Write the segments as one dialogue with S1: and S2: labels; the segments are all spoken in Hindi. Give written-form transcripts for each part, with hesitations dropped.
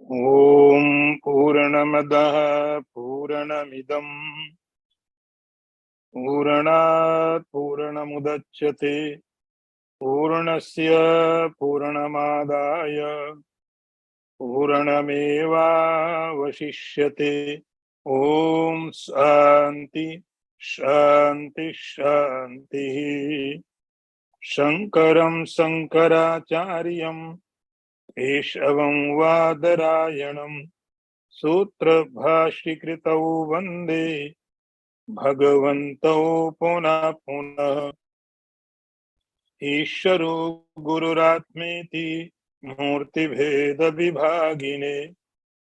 S1: ओम पूर्णमदः पूर्णमिदं पूर्णात् पूर्णमुदच्यते पूर्णस्य पूर्णमादाय पूर्णमेवावशिष्यते। ओम शांति शांति शांति। शंकरं शंकराचार्यं केशवं वादरायणं सूत्रभाष्यकृतौ वन्दे भगवन्तौ पुनः पुनः। ईश्वरो गुरुरात्मेति मूर्तिभेद विभागिने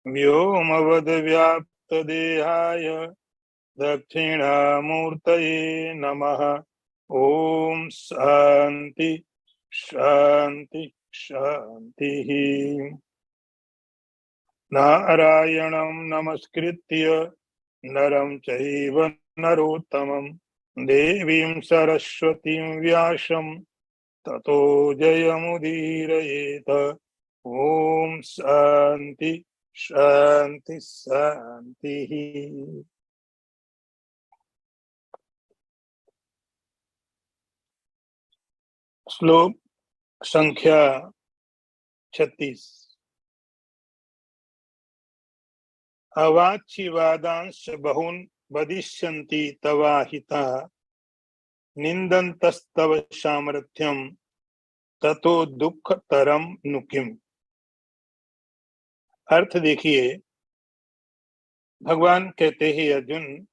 S1: व्योमवद्व्याप्तदेहाय दक्षिणामूर्तये नमः। ओम शांति शांति शांति। नारायणं नमस्कृत्य नरं चैव नरोत्तमं देवीं सरस्वतीं व्यासं ततो जयमुदीरयेत। ओम शांति शांति शांति। श्लोक संख्या 36। अवाच्यवादांश बहून् वदिष्यन्ति तवाहिता निन्दन्तस्तव सामर्थ्यं ततो दुःखतरं नु किम्। अर्थ देखिए, भगवान कहते हैं अर्जुन,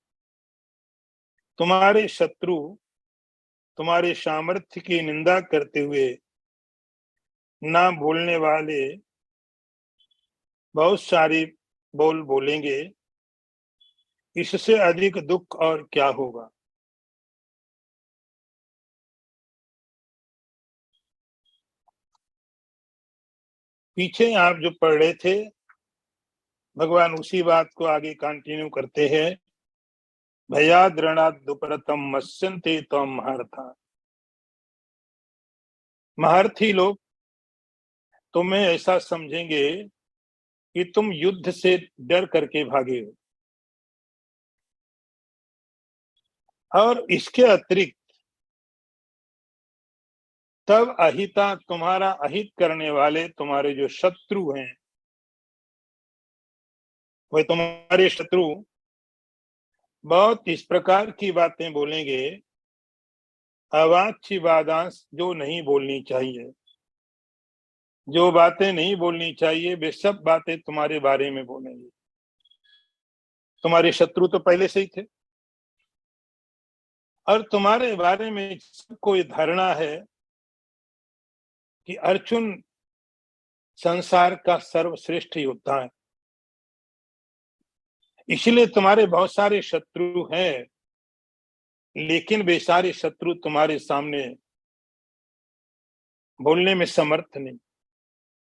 S1: तुम्हारे शत्रु तुम्हारे सामर्थ्य की निंदा करते हुए ना बोलने वाले बहुत सारी बोल बोलेंगे, इससे अधिक दुख और क्या होगा। पीछे आप जो पढ़ रहे थे, भगवान उसी बात को आगे कंटिन्यू करते हैं। भयाद्रणात् दुपरतम मत्स्यन्ते त्वं महारथा। महारथी लोग तुम्हें ऐसा समझेंगे कि तुम युद्ध से डर करके भागे हो, और इसके अतिरिक्त तब अहिता तुम्हारा अहित करने वाले तुम्हारे जो शत्रु हैं, वे तुम्हारे शत्रु बहुत इस प्रकार की बातें बोलेंगे, अवाच्य वादांश, जो नहीं बोलनी चाहिए। जो बातें नहीं बोलनी चाहिए वे सब बातें तुम्हारे बारे में बोलेंगे। तुम्हारे शत्रु तो पहले से ही थे, और तुम्हारे बारे में सबको ये धारणा है कि अर्जुन संसार का सर्वश्रेष्ठ योद्धा है। इसलिए तुम्हारे बहुत सारे शत्रु हैं, लेकिन वे सारे शत्रु तुम्हारे सामने बोलने में समर्थ नहीं।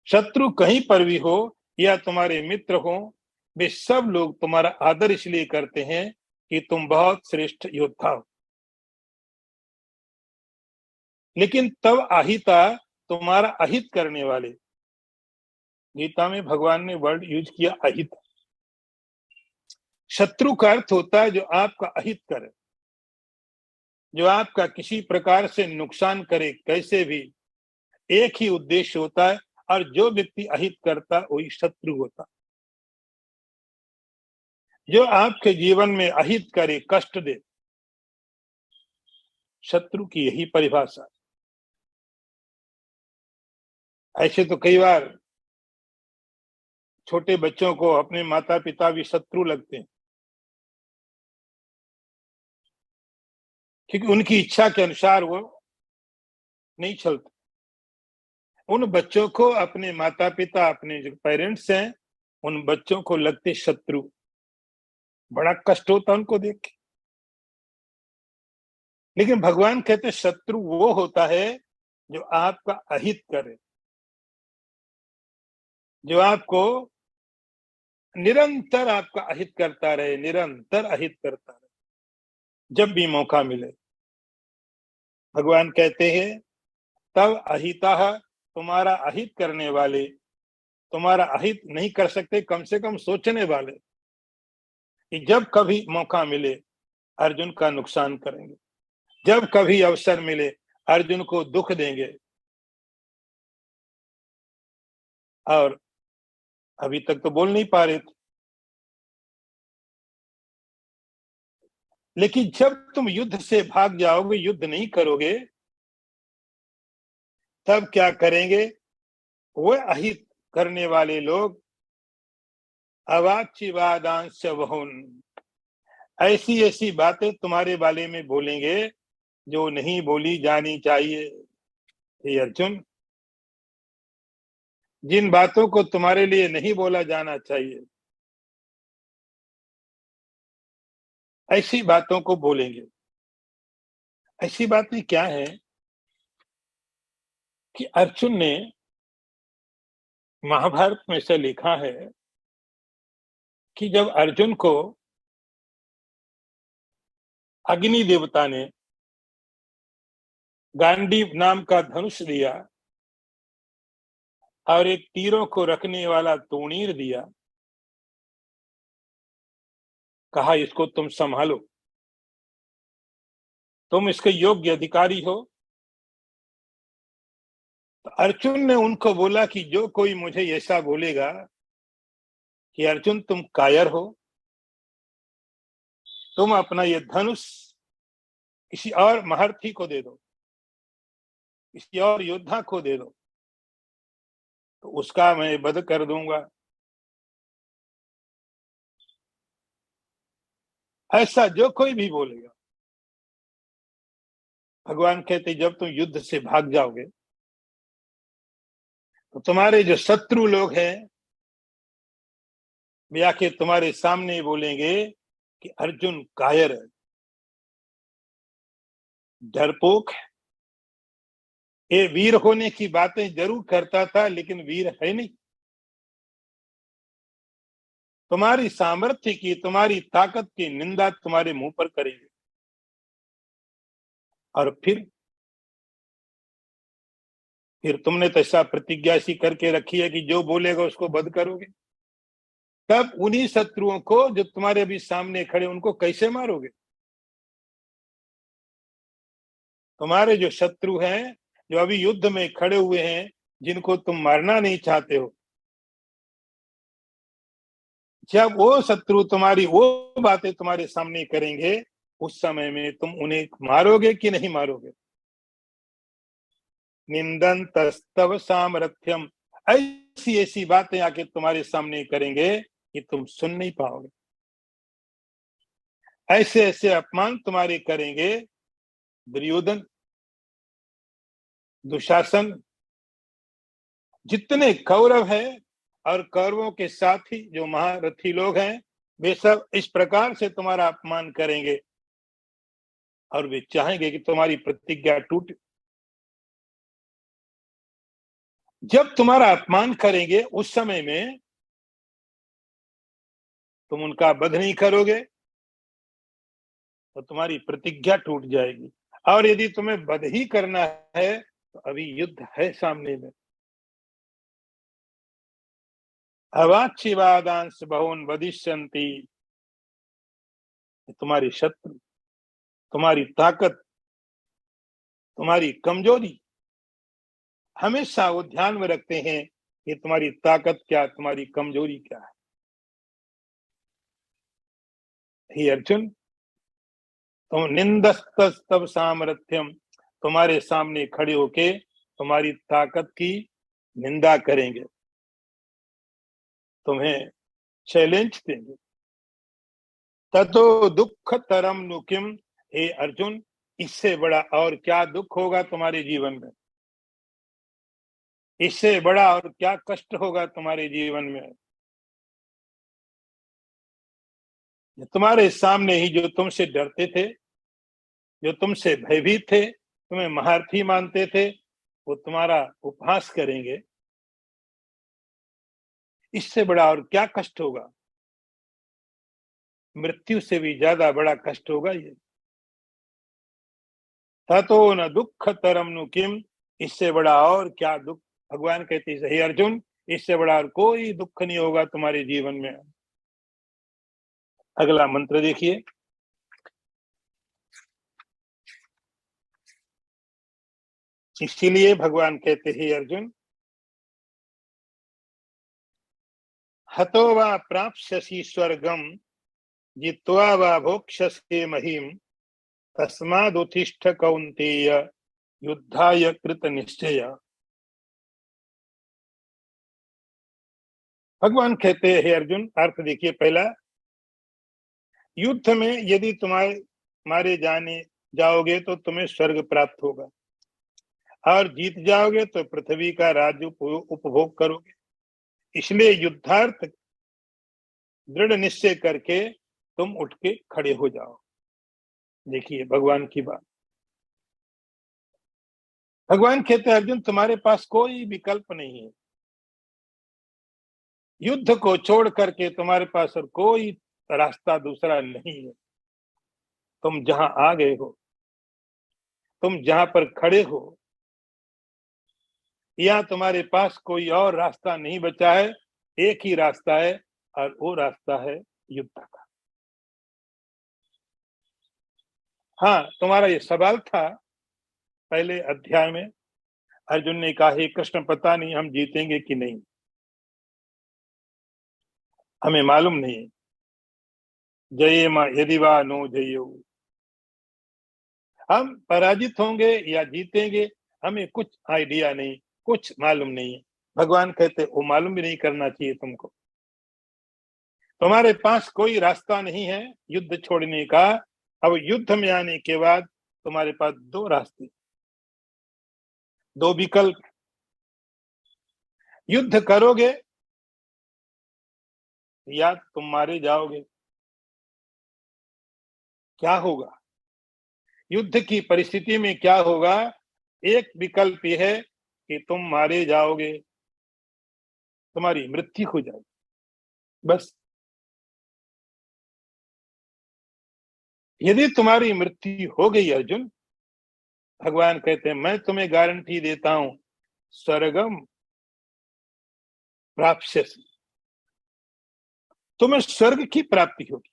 S1: शत्रु कहीं पर भी हो या तुम्हारे मित्र हो, वे सब लोग तुम्हारा आदर इसलिए करते हैं कि तुम बहुत श्रेष्ठ योद्धा हो। लेकिन तब अहिता, तुम्हारा अहित करने वाले, गीता में भगवान ने वर्ड यूज किया अहित। शत्रु का अर्थ होता है जो आपका अहित करे, जो आपका किसी प्रकार से नुकसान करे, कैसे भी। एक ही उद्देश्य होता है, और जो व्यक्ति अहित करता वही शत्रु होता। जो आपके जीवन में अहित करे, कष्ट दे, शत्रु की यही परिभाषा। ऐसे तो कई बार छोटे बच्चों को अपने माता पिता भी शत्रु लगते हैं, क्योंकि उनकी इच्छा के अनुसार वो नहीं चलते। उन बच्चों को अपने माता पिता, अपने जो पेरेंट्स हैं, उन बच्चों को लगते शत्रु। बड़ा कष्ट होता उनको देख के। लेकिन भगवान कहते शत्रु वो होता है जो आपका अहित करे, जो आपको निरंतर आपका अहित करता रहे, निरंतर अहित करता रहे, जब भी मौका मिले। भगवान कहते हैं तब अहिता, तुम्हारा अहित करने वाले तुम्हारा अहित नहीं कर सकते, कम से कम सोचने वाले कि जब कभी मौका मिले अर्जुन का नुकसान करेंगे, जब कभी अवसर मिले अर्जुन को दुख देंगे। और अभी तक तो बोल नहीं पा रहे थे, लेकिन जब तुम युद्ध से भाग जाओगे, युद्ध नहीं करोगे, तब क्या करेंगे वो अहित करने वाले लोग? अवाच्यवादांश बहुन, ऐसी ऐसी बातें तुम्हारे बारे में बोलेंगे जो नहीं बोली जानी चाहिए। हे अर्जुन, जिन बातों को तुम्हारे लिए नहीं बोला जाना चाहिए, ऐसी बातों को बोलेंगे। ऐसी बातें क्या है कि अर्जुन ने महाभारत में से लिखा है कि जब अर्जुन को अग्नि देवता ने गांडीव नाम का धनुष दिया और एक तीरों को रखने वाला तोणीर दिया, कहा इसको तुम संभालो, तुम इसके योग्य अधिकारी हो। तो अर्जुन ने उनको बोला कि जो कोई मुझे ऐसा बोलेगा कि अर्जुन तुम कायर हो, तुम अपना ये धनुष किसी और महारथी को दे दो, किसी और योद्धा को दे दो, तो उसका मैं वध कर दूंगा। ऐसा जो कोई भी बोलेगा, भगवान कहते जब तुम युद्ध से भाग जाओगे तो तुम्हारे जो शत्रु लोग हैं वे आके तुम्हारे सामने बोलेंगे कि अर्जुन कायर है, डरपोक है, ये वीर होने की बातें जरूर करता था लेकिन वीर है नहीं। तुम्हारी सामर्थ्य की, तुम्हारी ताकत की निंदा तुम्हारे मुंह पर करेंगे। और फिर तुमने तो ऐसा प्रतिज्ञा सी करके रखी है कि जो बोलेगा उसको वध करोगे। तब उन्हीं शत्रुओं को जो तुम्हारे अभी सामने खड़े उनको कैसे मारोगे? तुम्हारे जो शत्रु हैं, जो अभी युद्ध में खड़े हुए हैं, जिनको तुम मारना नहीं चाहते हो, जब वो शत्रु तुम्हारी वो बातें तुम्हारे सामने करेंगे, उस समय में तुम उन्हें मारोगे कि नहीं मारोगे? निंदन्तस्तव सामर्थ्यम, ऐसी ऐसी बातें आके तुम्हारे सामने करेंगे कि तुम सुन नहीं पाओगे। ऐसे ऐसे अपमान तुम्हारे करेंगे दुर्योधन, दुशासन, जितने कौरव हैं और कौरवों के साथी जो महारथी लोग हैं, वे सब इस प्रकार से तुम्हारा अपमान करेंगे और वे चाहेंगे कि तुम्हारी प्रतिज्ञा टूटे। जब तुम्हारा अपमान करेंगे उस समय में तुम उनका वध नहीं करोगे तो तुम्हारी प्रतिज्ञा टूट जाएगी। और यदि तुम्हें वध ही करना है तो अभी युद्ध है सामने में। अवाच्यवादांश बहुन वदिष्यन्ति, तुम्हारी शत्रु, तुम्हारी ताकत, तुम्हारी कमजोरी हमेशा वो ध्यान में रखते हैं कि तुम्हारी ताकत क्या, तुम्हारी कमजोरी क्या है। हे अर्जुन, तुम निंदस्तव सामर्थ्यम, तुम्हारे सामने खड़े होके तुम्हारी ताकत की निंदा करेंगे, तुम्हें चैलेंज देंगे। ततो दुख तरम नुकिम, हे अर्जुन, इससे बड़ा और क्या दुख होगा तुम्हारे जीवन में? इससे बड़ा और क्या कष्ट होगा तुम्हारे जीवन में? तुम्हारे सामने ही जो तुमसे डरते थे, जो तुमसे भयभीत थे, तुम्हें महारथी मानते थे, वो तुम्हारा उपहास करेंगे। इससे बड़ा और क्या कष्ट होगा? मृत्यु से भी ज्यादा बड़ा कष्ट होगा ये। ततो न दुख तरम नु किम, इससे बड़ा और क्या दुख? भगवान कहते हैं हे अर्जुन, इससे बड़ा और कोई दुख नहीं होगा तुम्हारे जीवन में। अगला मंत्र देखिए, इसीलिए भगवान कहते हैं अर्जुन, हतो वा प्राप्स्यसि स्वर्गम जित्वा वा भोक्ष्यसे महीम तस्मादुत्तिष्ठ कौन्तेय युद्धाय कृत निश्चय। भगवान कहते हैं अर्जुन, अर्थ देखिए पहला, युद्ध में यदि तुम्हारे मारे जाने जाओगे तो तुम्हें स्वर्ग प्राप्त होगा, और जीत जाओगे तो पृथ्वी का राज्य उपभोग करोगे। इसलिए युद्धार्थ दृढ़ निश्चय करके तुम उठ के खड़े हो जाओ। देखिए भगवान की बात, भगवान कहते हैं अर्जुन तुम्हारे पास कोई विकल्प नहीं है, युद्ध को छोड़ करके तुम्हारे पास और कोई रास्ता दूसरा नहीं है। तुम जहां आ गए हो, तुम जहां पर खड़े हो, या तुम्हारे पास कोई और रास्ता नहीं बचा है, एक ही रास्ता है, और वो रास्ता है युद्ध का। हाँ, तुम्हारा ये सवाल था पहले अध्याय में, अर्जुन ने कहा हे कृष्ण पता नहीं हम जीतेंगे कि नहीं, हमें मालूम नहीं, जयेम यदि वा नो जयो, हम पराजित होंगे या जीतेंगे हमें कुछ आइडिया नहीं, कुछ मालूम नहीं है। भगवान कहते वो मालूम भी नहीं करना चाहिए तुमको, तुम्हारे पास कोई रास्ता नहीं है युद्ध छोड़ने का। अब युद्ध में आने के बाद तुम्हारे पास दो रास्ते, दो विकल्प, युद्ध करोगे या तुम मारे जाओगे। क्या होगा युद्ध की परिस्थिति में, क्या होगा? एक विकल्प यह है कि तुम मारे जाओगे, तुम्हारी मृत्यु हो जाएगी, बस। यदि तुम्हारी मृत्यु हो गई अर्जुन, भगवान कहते हैं मैं तुम्हें गारंटी देता हूं, स्वर्गम प्राप्स्यसि, तुम्हें स्वर्ग की प्राप्ति होगी।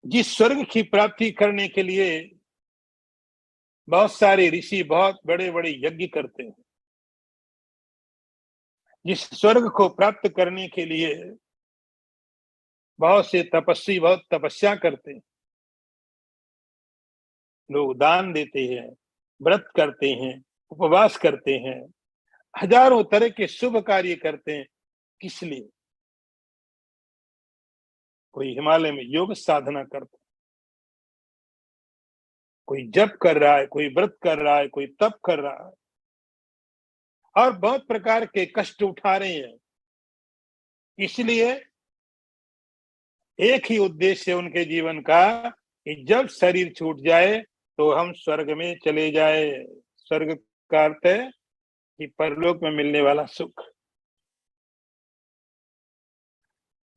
S1: जिस स्वर्ग की प्राप्ति करने के लिए बहुत सारे ऋषि बहुत बड़े बड़े यज्ञ करते हैं, जिस स्वर्ग को प्राप्त करने के लिए बहुत से तपस्वी बहुत तपस्या करते हैं, लोग दान देते हैं, व्रत करते हैं, उपवास करते हैं, हजारों तरह के शुभ कार्य करते हैं। किस लिए? कोई हिमालय में योग साधना करता है, कोई जप कर रहा है, कोई व्रत कर रहा है, कोई तप कर रहा है, और बहुत प्रकार के कष्ट उठा रहे हैं। इसलिए एक ही उद्देश्य है उनके जीवन का कि जब शरीर छूट जाए तो हम स्वर्ग में चले जाए। स्वर्ग का अर्थ है कि परलोक में मिलने वाला सुख,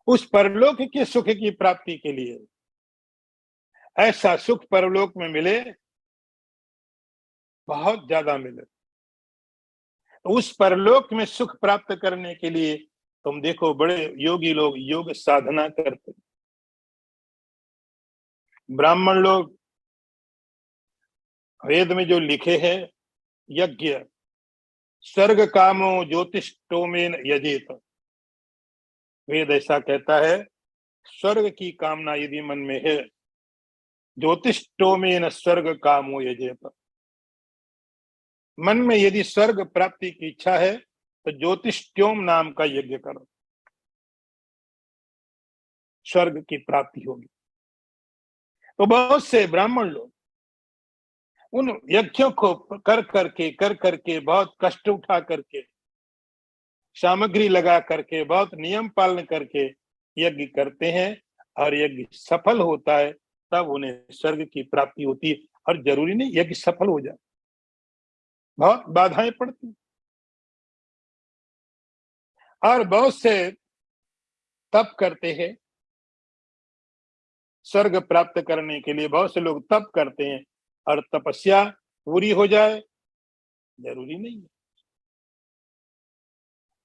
S1: उस परलोक के सुख की प्राप्ति के लिए, ऐसा सुख परलोक में मिले, बहुत ज्यादा मिले, उस परलोक में सुख प्राप्त करने के लिए तुम देखो बड़े योगी लोग योग साधना करते, ब्राह्मण लोग वेद में जो लिखे हैं यज्ञ, स्वर्ग कामो ज्योतिष्टोमेन यजेत, वेद ऐसा कहता है स्वर्ग की कामना यदि मन में है, ज्योतिष्टोमेन स्वर्ग कामो यजेत, मन में यदि स्वर्ग प्राप्ति की इच्छा है तो ज्योतिष्टोम नाम का यज्ञ करो, स्वर्ग की प्राप्ति होगी। तो बहुत से ब्राह्मण लोग उन यज्ञों को कर करके बहुत कष्ट उठा करके, सामग्री लगा करके, बहुत नियम पालन करके यज्ञ करते हैं, और यज्ञ सफल होता है तब उन्हें स्वर्ग की प्राप्ति होती है। और जरूरी नहीं यज्ञ सफल हो जाए, बहुत बाधाएं पड़ती, और बहुत से तप करते हैं स्वर्ग प्राप्त करने के लिए, बहुत से लोग तप करते हैं और तपस्या पूरी हो जाए, जरूरी नहीं है।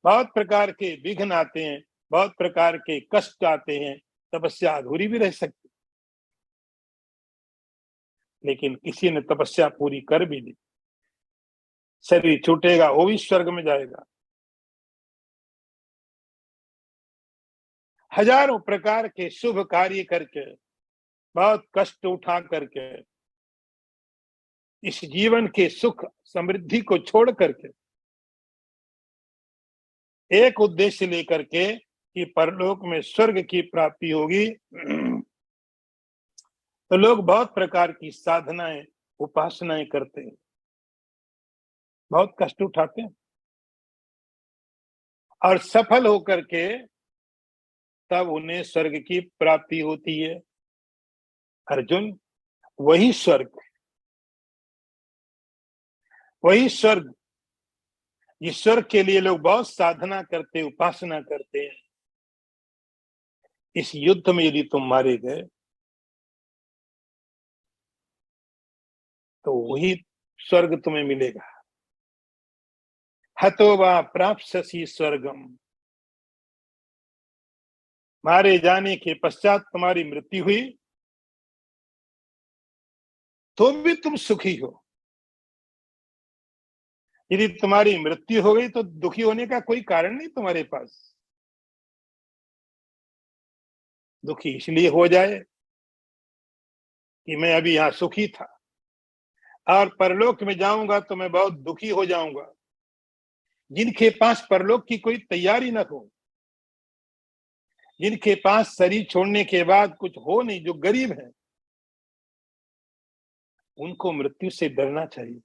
S1: बहुत प्रकार के विघ्न आते हैं, बहुत प्रकार के कष्ट आते हैं, तपस्या अधूरी भी रह सकती, लेकिन किसी ने तपस्या पूरी कर भी दी, शरीर छूटेगा, वो भी स्वर्ग में जाएगा। हजारों प्रकार के शुभ कार्य करके, बहुत कष्ट उठा करके, इस जीवन के सुख समृद्धि को छोड़ करके एक उद्देश्य लेकर के कि परलोक में स्वर्ग की प्राप्ति होगी, तो लोग बहुत प्रकार की साधनाएं, उपासनाएं करते हैं, बहुत कष्ट उठाते हैं और सफल होकर के तब उन्हें स्वर्ग की प्राप्ति होती है। अर्जुन, वही स्वर्ग, वही स्वर्ग, ईश्वर के लिए लोग बहुत साधना करते, उपासना करते हैं। इस युद्ध में यदि तुम मारे गए तो वही स्वर्ग तुम्हें मिलेगा। हतो वा प्राप्स्यसि स्वर्गम, मारे जाने के पश्चात तुम्हारी मृत्यु हुई तो भी तुम सुखी हो। यदि तुम्हारी मृत्यु हो गई तो दुखी होने का कोई कारण नहीं तुम्हारे पास। दुखी इसलिए हो जाए कि मैं अभी यहां सुखी था और परलोक में जाऊंगा तो मैं बहुत दुखी हो जाऊंगा। जिनके पास परलोक की कोई तैयारी न हो, जिनके पास शरीर छोड़ने के बाद कुछ हो नहीं, जो गरीब है, उनको मृत्यु से डरना चाहिए।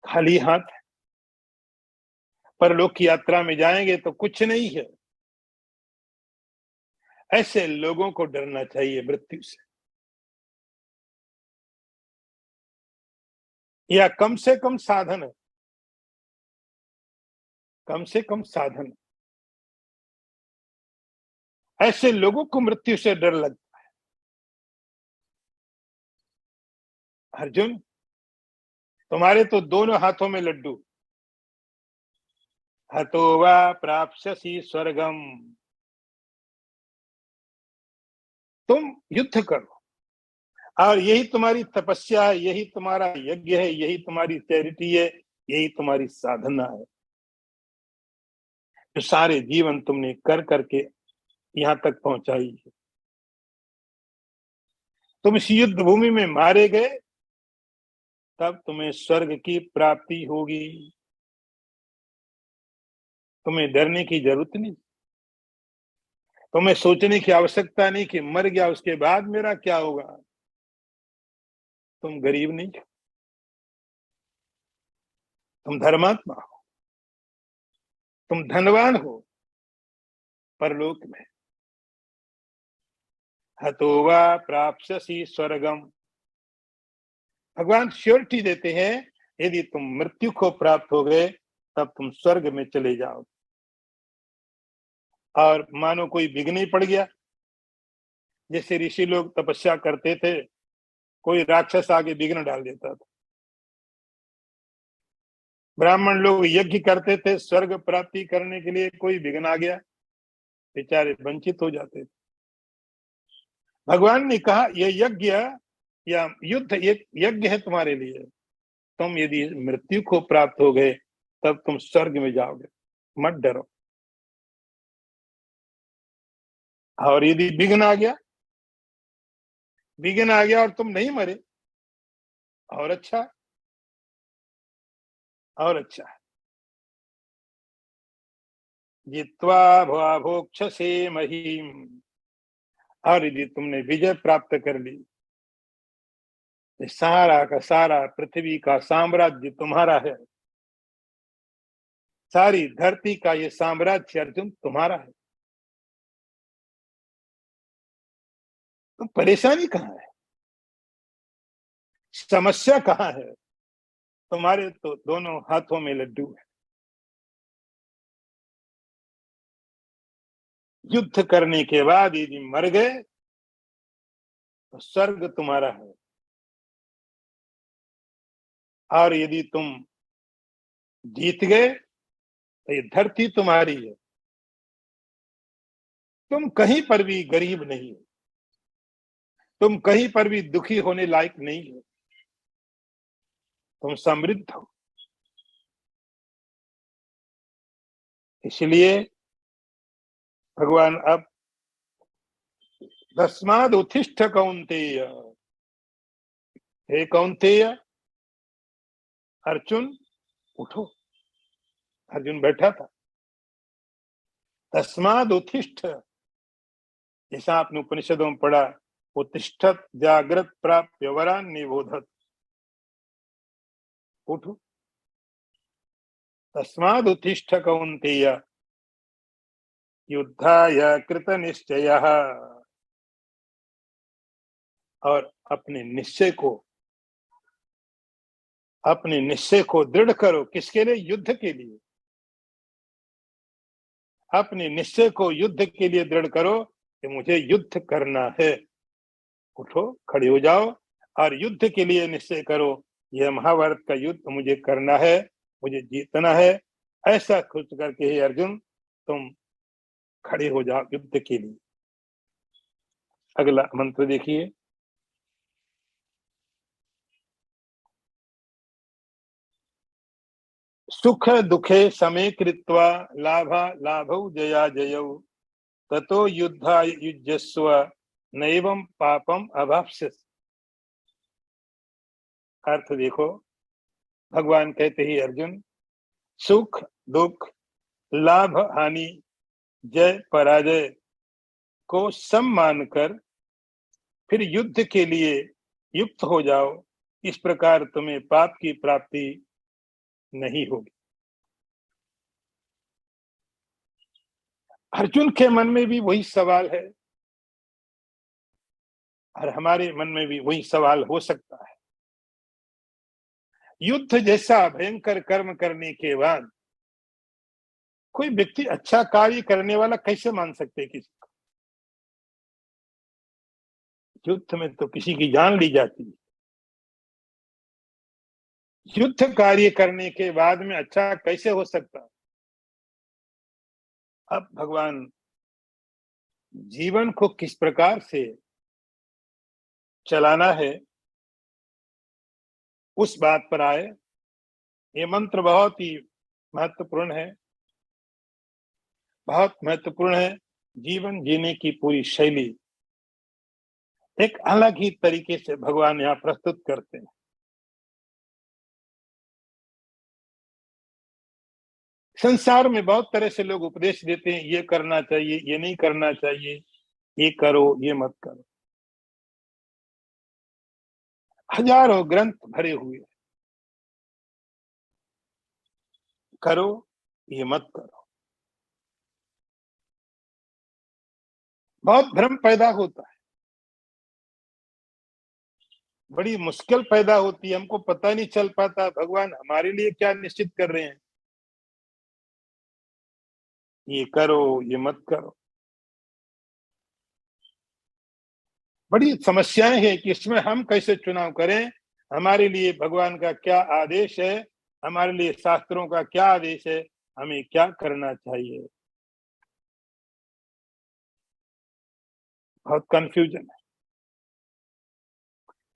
S1: खाली हाथ परलोक की यात्रा में जाएंगे तो कुछ नहीं है। ऐसे लोगों को डरना चाहिए मृत्यु से, या कम से कम साधन है, कम से कम साधन। ऐसे लोगों को मृत्यु से डर लगता है। अर्जुन, तुम्हारे तो दोनों हाथों में लड्डू। हतो वा प्राप्स्यसि स्वर्गम, तुम युद्ध करो और यही तुम्हारी तपस्या है, यही तुम्हारा यज्ञ है, यही तुम्हारी चैरिटी है, यही तुम्हारी साधना है, जो सारे जीवन तुमने कर करके यहां तक पहुंचाई है। तुम इस युद्ध भूमि में मारे गए तब तुम्हें स्वर्ग की प्राप्ति होगी। तुम्हें डरने की जरूरत नहीं, तुम्हें सोचने की आवश्यकता नहीं कि मर गया उसके बाद मेरा क्या होगा। तुम गरीब नहीं, तुम धर्मात्मा हो, तुम धनवान हो परलोक में। हतो वा प्राप्स्यसि स्वर्गम, भगवान श्योरिटी देते हैं, यदि तुम मृत्यु को प्राप्त हो गए तब तुम स्वर्ग में चले जाओ। और मानो कोई विघ्न ही पड़ गया, जैसे ऋषि लोग तपस्या करते थे, कोई राक्षस आगे विघ्न डाल देता था। ब्राह्मण लोग यज्ञ करते थे स्वर्ग प्राप्ति करने के लिए, कोई विघ्न आ गया, बेचारे वंचित हो जाते थे। भगवान ने कहा यह यज्ञ या युद्ध एक यज्ञ है तुम्हारे लिए। तुम यदि मृत्यु को प्राप्त हो गए तब तुम स्वर्ग में जाओगे, मत डरो। और यदि विघ्न आ गया, विघ्न आ गया और तुम नहीं मरे, और अच्छा, और अच्छा। जित्वा भोक्षसे महीम, और यदि तुमने विजय प्राप्त कर ली, सारा का सारा पृथ्वी का साम्राज्य तुम्हारा है, सारी धरती का ये साम्राज्य अर्जुन तुम्हारा है, तो परेशानी कहाँ है, समस्या कहाँ है। तुम्हारे तो दोनों हाथों में लड्डू है। युद्ध करने के बाद यदि मर गए तो स्वर्ग तुम्हारा है, और यदि तुम जीत गए तो ये धरती तुम्हारी है, तुम कहीं पर भी गरीब नहीं हो, तुम कहीं पर भी दुखी होने लायक नहीं हो, तुम समृद्ध हो। इसलिए भगवान अब तस्माद उत्तिष्ठ कौन्तेय, हे कौन्तेय, अर्जुन उठो। अर्जुन बैठा था। तस्माद उत्तिष्ठ, जैसा आपने उपनिषदों में पढ़ा, उत्तिष्ठत जागृत प्राप्य वरान निबोधत, उठो। तस्माद उत्तिष्ठ कौन्तेय, युद्धाय कृत निश्चयः, और अपने निश्चय को दृढ़ करो। किसके लिए? युद्ध के लिए। अपने निश्चय को युद्ध के लिए दृढ़ करो कि मुझे युद्ध करना है। उठो, खड़े हो जाओ और युद्ध के लिए निश्चय करो। यह महाभारत का युद्ध मुझे करना है, मुझे जीतना है। ऐसा सोच करके हे अर्जुन, तुम खड़े हो जाओ युद्ध के लिए। अगला मंत्र देखिए। सुख दुखे समे कृत्वा लाभा लाभौ जया जयौ ततो युद्धा युज्यस्व नैवं पापम अवाप्स्यसि। अर्थ देखो, भगवान कहते ही अर्जुन, सुख दुख लाभ हानि जय पराजय को सम मानकर फिर युद्ध के लिए युक्त हो जाओ। इस प्रकार तुम्हें पाप की प्राप्ति नहीं होगी। अर्जुन के मन में भी वही सवाल है और हमारे मन में भी वही सवाल हो सकता है। युद्ध जैसा भयंकर कर्म करने के बाद कोई व्यक्ति अच्छा कार्य करने वाला कैसे मान सकते हैं किसी को? युद्ध में तो किसी की जान ली जाती है। युद्ध कार्य करने के बाद में अच्छा कैसे हो सकता है? अब भगवान जीवन को किस प्रकार से चलाना है उस बात पर आए। ये मंत्र बहुत ही महत्वपूर्ण है, बहुत महत्वपूर्ण है। जीवन जीने की पूरी शैली एक अलग ही तरीके से भगवान यहाँ प्रस्तुत करते हैं। संसार में बहुत तरह से लोग उपदेश देते हैं, ये करना चाहिए, ये नहीं करना चाहिए, ये करो, ये मत करो। हजारों ग्रंथ भरे हुए, करो ये मत करो। बहुत भ्रम पैदा होता है, बड़ी मुश्किल पैदा होती है, हमको पता नहीं चल पाता भगवान हमारे लिए क्या निश्चित कर रहे हैं। ये करो, ये मत करो। बड़ी समस्याएं हैं कि इसमें हम कैसे चुनाव करें। हमारे लिए भगवान का क्या आदेश है, हमारे लिए शास्त्रों का क्या आदेश है, हमें क्या करना चाहिए। बहुत कंफ्यूजन है।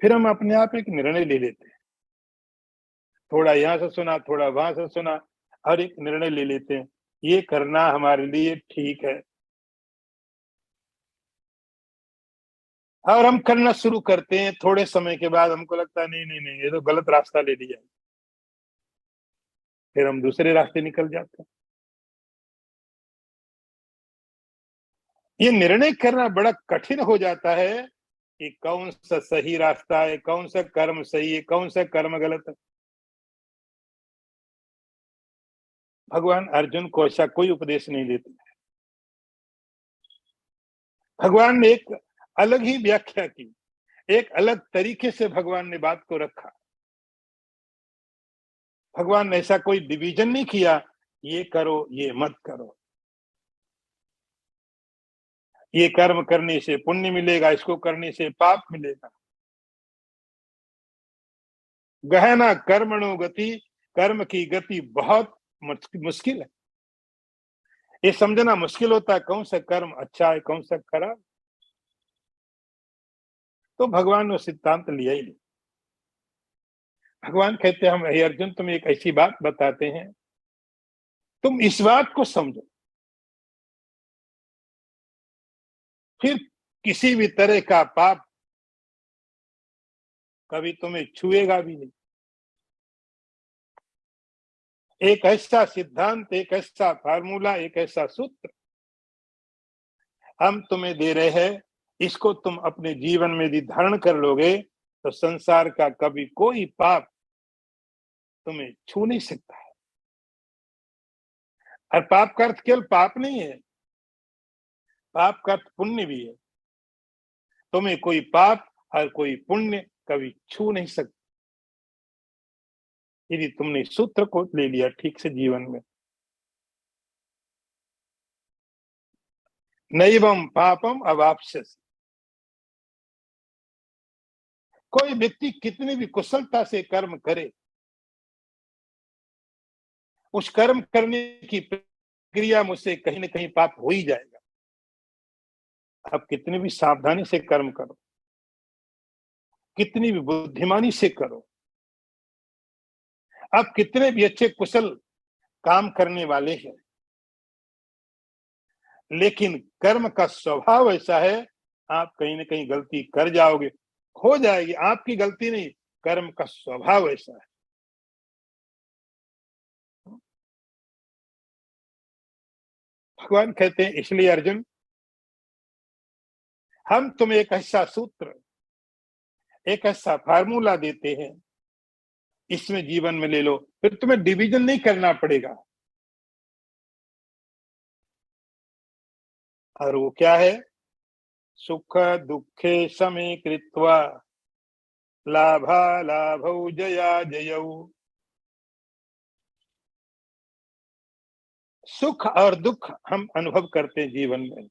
S1: फिर हम अपने आप एक निर्णय ले लेते हैं, थोड़ा यहाँ से सुना, थोड़ा वहां से सुना, और एक निर्णय ले लेते हैं, ये करना हमारे लिए ठीक है। और हम करना शुरू करते हैं, थोड़े समय के बाद हमको लगता है नहीं नहीं नहीं, ये तो गलत रास्ता ले लिया। फिर हम दूसरे रास्ते निकल जाते हैं। ये निर्णय करना बड़ा कठिन हो जाता है कि कौन सा सही रास्ता है, कौन सा कर्म सही है, कौन सा कर्म गलत है। भगवान अर्जुन को ऐसा कोई उपदेश नहीं देते। भगवान ने एक अलग ही व्याख्या की, एक अलग तरीके से भगवान ने बात को रखा। भगवान ने ऐसा कोई डिवीजन नहीं किया, ये करो ये मत करो, ये कर्म करने से पुण्य मिलेगा, इसको करने से पाप मिलेगा। गहना कर्मणो गति कर्म की गति बहुत मुश्किल है। ये समझना मुश्किल होता है कौन सा कर्म अच्छा है, कौन सा खराब। तो भगवान ने सिद्धांत लिया ही नहीं। भगवान कहते हैं हम, हे अर्जुन तुम एक ऐसी बात बताते हैं, तुम इस बात को समझो, फिर किसी भी तरह का पाप कभी तुम्हें छुएगा भी नहीं। एक ऐसा सिद्धांत, एक ऐसा फार्मूला, एक ऐसा सूत्र हम तुम्हें दे रहे हैं, इसको तुम अपने जीवन में यदि धारण कर लोगे तो संसार का कभी कोई पाप तुम्हें छू नहीं सकता है। और पाप का अर्थ केवल पाप नहीं है, पाप का अर्थ पुण्य भी है। तुम्हें कोई पाप और कोई पुण्य कभी छू नहीं सकता यदि तुमने सूत्र को ले लिया ठीक से जीवन में। नैवम पापम अवाप्स्यसि। कोई व्यक्ति कितनी भी कुशलता से कर्म करे, उस कर्म करने की प्रक्रिया मुझसे कहीं ना कहीं पाप हो ही जाएगा। आप कितनी भी सावधानी से कर्म करो, कितनी भी बुद्धिमानी से करो, आप कितने भी अच्छे कुशल काम करने वाले हैं, लेकिन कर्म का स्वभाव ऐसा है, आप कहीं ना कहीं गलती कर जाओगे, हो जाएगी। आपकी गलती नहीं, कर्म का स्वभाव ऐसा है। भगवान कहते हैं इसलिए अर्जुन, हम तुम्हें एक ऐसा सूत्र, एक ऐसा फार्मूला देते हैं, इसमें जीवन में ले लो, फिर तुम्हें डिवीजन नहीं करना पड़ेगा। और वो क्या है? सुख दुखे समे कृत्वा लाभा लाभौ जया जयौ। सुख और दुख हम अनुभव करते हैं जीवन में,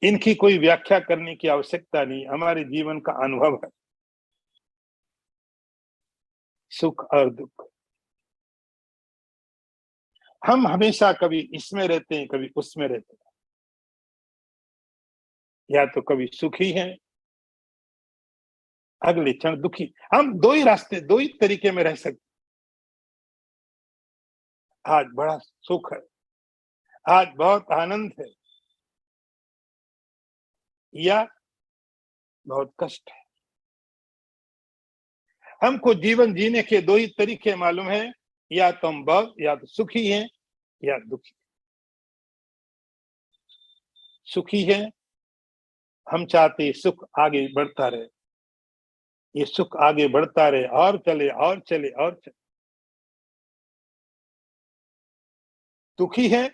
S1: इनकी कोई व्याख्या करने की आवश्यकता नहीं, हमारे जीवन का अनुभव है सुख और दुख। हम हमेशा कभी इसमें रहते हैं, कभी उसमें रहते हैं, या तो कभी सुखी हैं, अगले क्षण दुखी। हम दो ही रास्ते, दो ही तरीके में रह सकते। आज बड़ा सुख है, आज बहुत आनंद है, या बहुत कष्ट है। हमको जीवन जीने के दो ही तरीके मालूम है, या तो हम बहुत, या तो सुखी हैं या दुखी। सुखी है, हम चाहते सुख आगे बढ़ता रहे, ये सुख आगे बढ़ता रहे और चले और चले और चले। दुखी है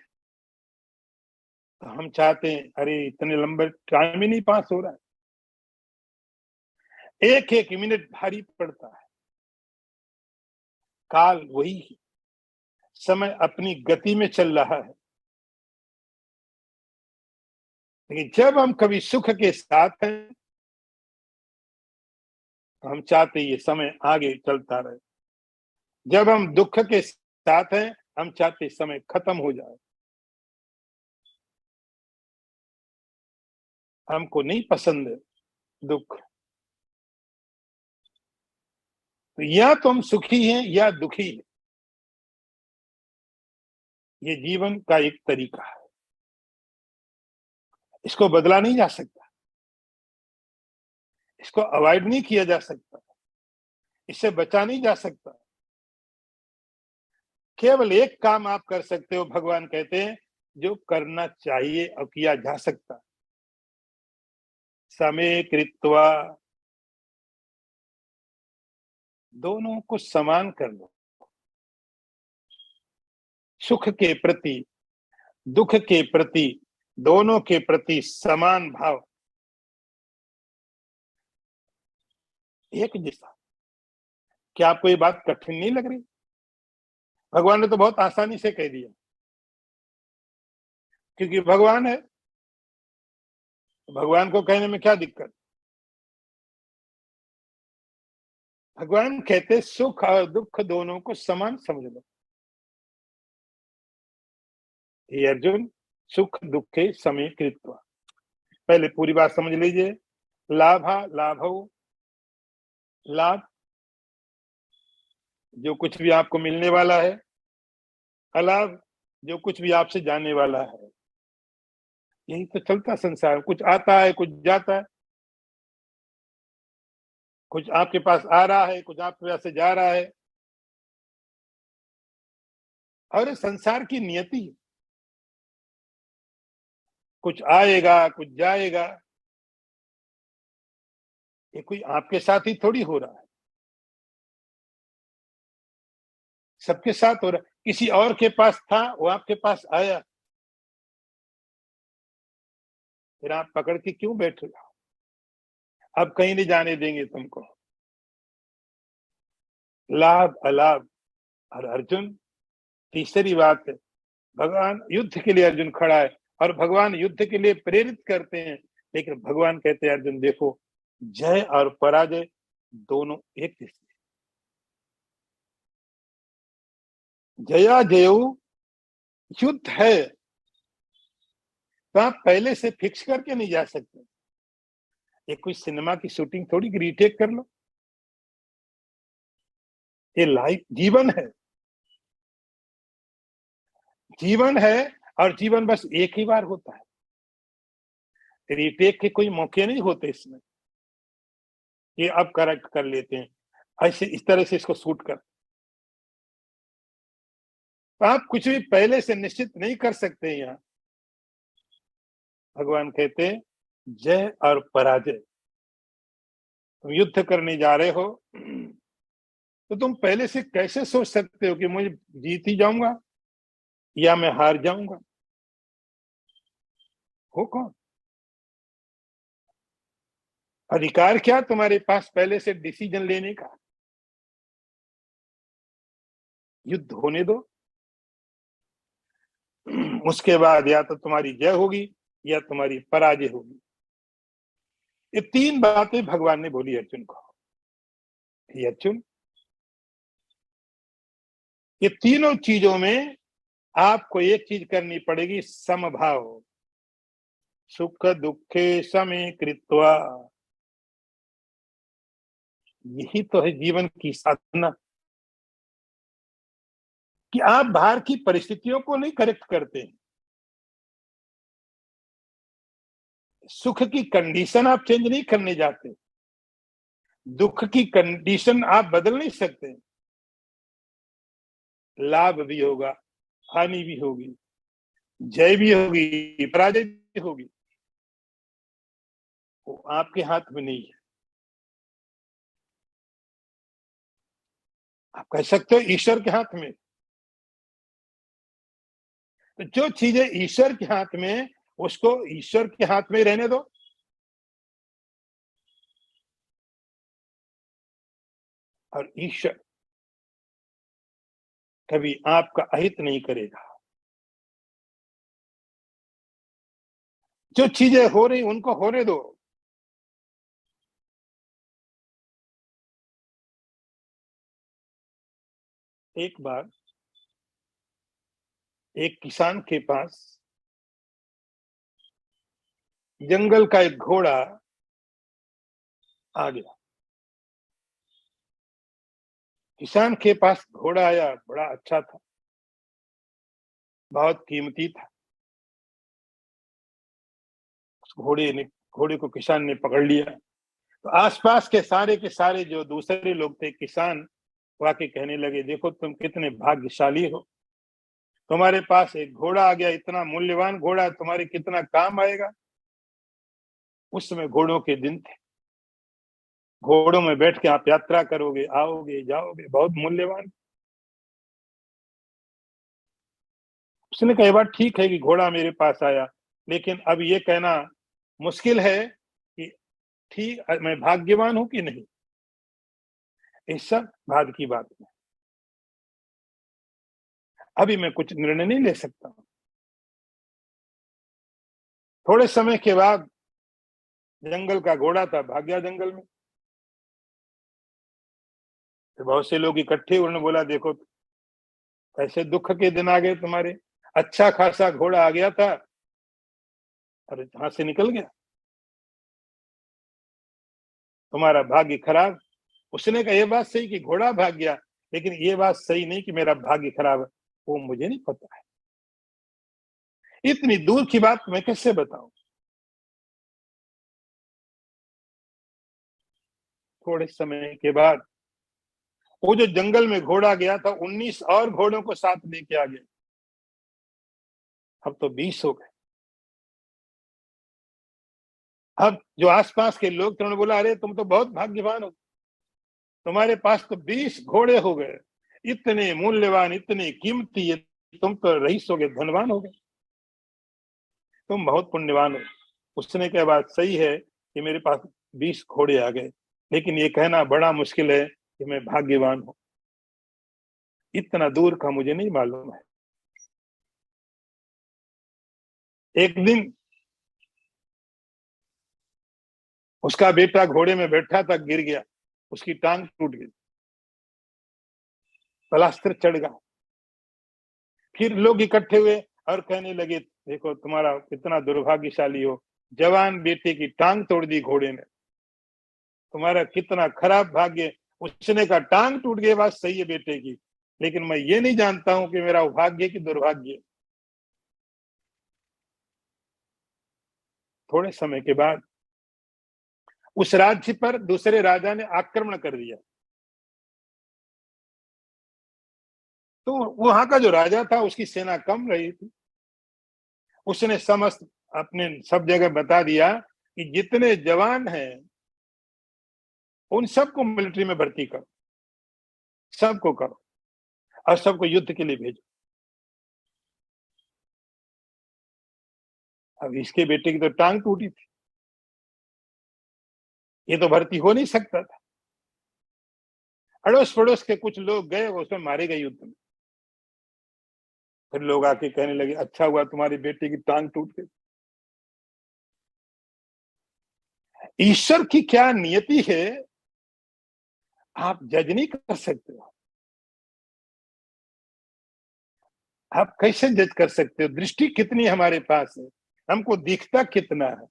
S1: तो हम चाहते हैं अरे इतने लंबे टाइम ही नहीं पास हो रहा है, एक एक मिनट भारी पड़ता है। काल वही है, समय अपनी गति में चल रहा है, लेकिन जब हम कभी सुख के साथ हैं तो हम चाहते ये समय आगे चलता रहे। जब हम दुख के साथ हैं, हम चाहते समय खत्म हो जाए। हमको नहीं पसंद है दुख, तो या तो हम सुखी हैं या दुखी हैं। ये जीवन का एक तरीका है, इसको बदला नहीं जा सकता, इसको अवॉइड नहीं किया जा सकता, इससे बचा नहीं जा सकता। केवल एक काम आप कर सकते हो, भगवान कहते हैं, जो करना चाहिए और किया जा सकता। समय कृत्वा, दोनों को समान कर लो। सुख के प्रति, दुख के प्रति, दोनों के प्रति समान भाव, एक जैसा। क्या आपको ये बात कठिन नहीं लग रही? भगवान ने तो बहुत आसानी से कह दिया, क्योंकि भगवान है। भगवान को कहने में क्या दिक्कत? भगवान कहते सुख और दुख दोनों को समान समझ लो। हे अर्जुन, सुख दुखे समे कृत्वा। पहले पूरी बात समझ लीजिए। लाभा लाभौ, लाभ जो कुछ भी आपको मिलने वाला है, अलाभ जो कुछ भी आपसे जाने वाला है। यही तो चलता संसार, कुछ आता है कुछ जाता है, कुछ आपके पास आ रहा है कुछ आपके पास से जा रहा है, और संसार की नियति है। कुछ आएगा कुछ जाएगा, ये कोई आपके साथ ही थोड़ी हो रहा है, सबके साथ हो रहा है। किसी और के पास था, वो आपके पास आया, फिर आप पकड़ के क्यों बैठे हो? अब कहीं नहीं जाने देंगे तुमको। लाभ अलाभ। और अर्जुन, तीसरी बात है, भगवान युद्ध के लिए अर्जुन खड़ा है, और भगवान युद्ध के लिए प्रेरित करते हैं, लेकिन भगवान कहते हैं अर्जुन देखो, जय और पराजय दोनों एक जैसे। जया जयऊ युद्ध है, तो आप पहले से फिक्स करके नहीं जा सकते। ये कोई सिनेमा की शूटिंग थोड़ी कि रीटेक कर लो, ये लाइफ जीवन है। जीवन है, और जीवन बस एक ही बार होता है, रीटेक के कोई मौके नहीं होते इसमें। ये अब करेक्ट कर लेते हैं, ऐसे इस तरह से इसको शूट कर। तो आप कुछ भी पहले से निश्चित नहीं कर सकते। यहाँ भगवान कहते हैं जय और पराजय। तुम युद्ध करने जा रहे हो, तो तुम पहले से कैसे सोच सकते हो कि मुझे जीत ही जाऊंगा या मैं हार जाऊंगा? हो कौन? अधिकार क्या तुम्हारे पास पहले से डिसीजन लेने का? युद्ध होने दो, उसके बाद या तो तुम्हारी जय होगी या तुम्हारी पराजय होगी। ये तीन बातें भगवान ने बोली अर्जुन को। हे अर्जुन, ये तीनों चीजों में आपको एक चीज करनी पड़ेगी, समभाव। सुख दुखे समे कृत्वा। यही तो है जीवन की साधना, कि आप बाहर की परिस्थितियों को नहीं करेक्ट करते। सुख की कंडीशन आप चेंज नहीं करने जाते, दुख की कंडीशन आप बदल नहीं सकते। लाभ भी होगा, हानि भी होगी, जय भी होगी, पराजय भी होगी, वो आपके हाथ में नहीं है। आप कह सकते हो ईश्वर के हाथ में। तो जो चीजें ईश्वर के हाथ में, उसको ईश्वर के हाथ में रहने दो। और ईश्वर कभी आपका अहित नहीं करेगा। जो चीजें हो रही उनको होने दो। एक बार एक किसान के पास जंगल का एक घोड़ा आ गया। किसान के पास घोड़ा आया, बड़ा अच्छा था, बहुत कीमती था। उस घोड़े को किसान ने पकड़ लिया। तो आसपास के सारे जो दूसरे लोग थे, किसान, वाकई कहने लगे देखो तुम कितने भाग्यशाली हो, तुम्हारे पास एक घोड़ा आ गया, इतना मूल्यवान घोड़ा, तुम्हारे कितना काम आएगा। उस समय घोड़ों के दिन थे, घोड़ों में बैठ के आप यात्रा करोगे, आओगे जाओगे, बहुत मूल्यवान। उसने कहा बात ठीक है कि घोड़ा मेरे पास आया, लेकिन अब ये कहना मुश्किल है कि ठीक मैं भाग्यवान हूं कि नहीं। इस सब बाद की बात है, अभी मैं कुछ निर्णय नहीं ले सकता। थोड़े समय के बाद जंगल का घोड़ा था, भाग गया जंगल में। तो बहुत से लोग इकट्ठे, उन्होंने बोला देखो ऐसे दुख के दिन आ गए तुम्हारे, अच्छा खासा घोड़ा आ गया था और हाथ से निकल गया, तुम्हारा भाग्य खराब। उसने कहा ये बात सही कि घोड़ा भाग गया, लेकिन ये बात सही नहीं कि मेरा भाग्य खराब है, वो मुझे नहीं पता है। इतनी दूर की बात मैं कैसे बताऊं। थोड़े समय के बाद वो जो जंगल में घोड़ा गया था, 19 और घोड़ों को साथ लेके आ गया, अब तो 20 हो गए। अब जो आसपास के लोग थे उन्होंने बोला अरे तुम तो बहुत भाग्यवान हो, तुम्हारे पास तो 20 घोड़े हो गए, इतने मूल्यवान, इतने कीमती, तुम तो रईस हो गए, धनवान हो गए, तुम बहुत पुण्यवान हो। उसने कहा बात सही है कि मेरे पास 20 घोड़े आ गए, लेकिन ये कहना बड़ा मुश्किल है कि मैं भाग्यवान हूं, इतना दूर का मुझे नहीं मालूम है। एक दिन उसका बेटा घोड़े में बैठा था, गिर गया, उसकी टांग टूट गई, प्लास्टर चढ़ गया। फिर लोग इकट्ठे हुए और कहने लगे देखो तुम्हारा कितना दुर्भाग्यशाली हो, जवान बेटे की टांग तोड़ दी घोड़े ने, तुम्हारा कितना खराब भाग्य। उसने कहा टांग टूट गई बात सही है बेटे की, लेकिन मैं ये नहीं जानता हूं कि मेरा भाग्य की दुर्भाग्य। थोड़े समय के बाद उस राज्य पर दूसरे राजा ने आक्रमण कर दिया। तो वहां का जो राजा था उसकी सेना कम रही थी, उसने समस्त अपने सब जगह बता दिया कि जितने जवान हैं उन सबको मिलिट्री में भर्ती करो, सबको करो और सबको युद्ध के लिए भेजो। अब इसके बेटे की तो टांग टूटी थी, ये तो भर्ती हो नहीं सकता था। अड़ोस पड़ोस के कुछ लोग गए, उसमें मारे गए युद्ध में। फिर लोग आके कहने लगे अच्छा हुआ तुम्हारी बेटे की टांग टूट गई। ईश्वर की क्या नियति है आप जज नहीं कर सकते हो। आप कैसे जज कर सकते हो, दृष्टि कितनी हमारे पास है, हमको दिखता कितना है।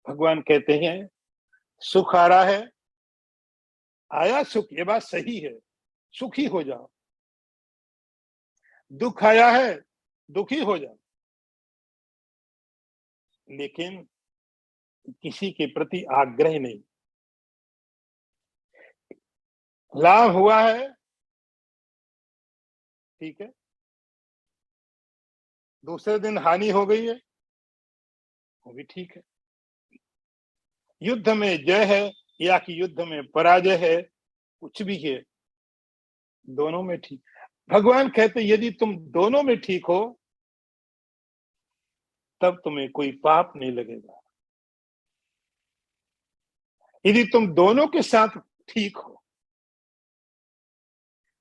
S1: भगवान कहते हैं सुख आ रहा है, आया सुख, ये बात सही है, सुखी हो जाओ। दुख आया है, दुखी हो जाओ, लेकिन किसी के प्रति आग्रह नहीं। लाभ हुआ है ठीक है, दूसरे दिन हानि हो गई है वो भी ठीक है। युद्ध में जय है या कि युद्ध में पराजय है, कुछ भी है, दोनों में ठीक। भगवान कहते यदि तुम दोनों में ठीक हो तब तुम्हें कोई पाप नहीं लगेगा। यदि तुम दोनों के साथ ठीक हो,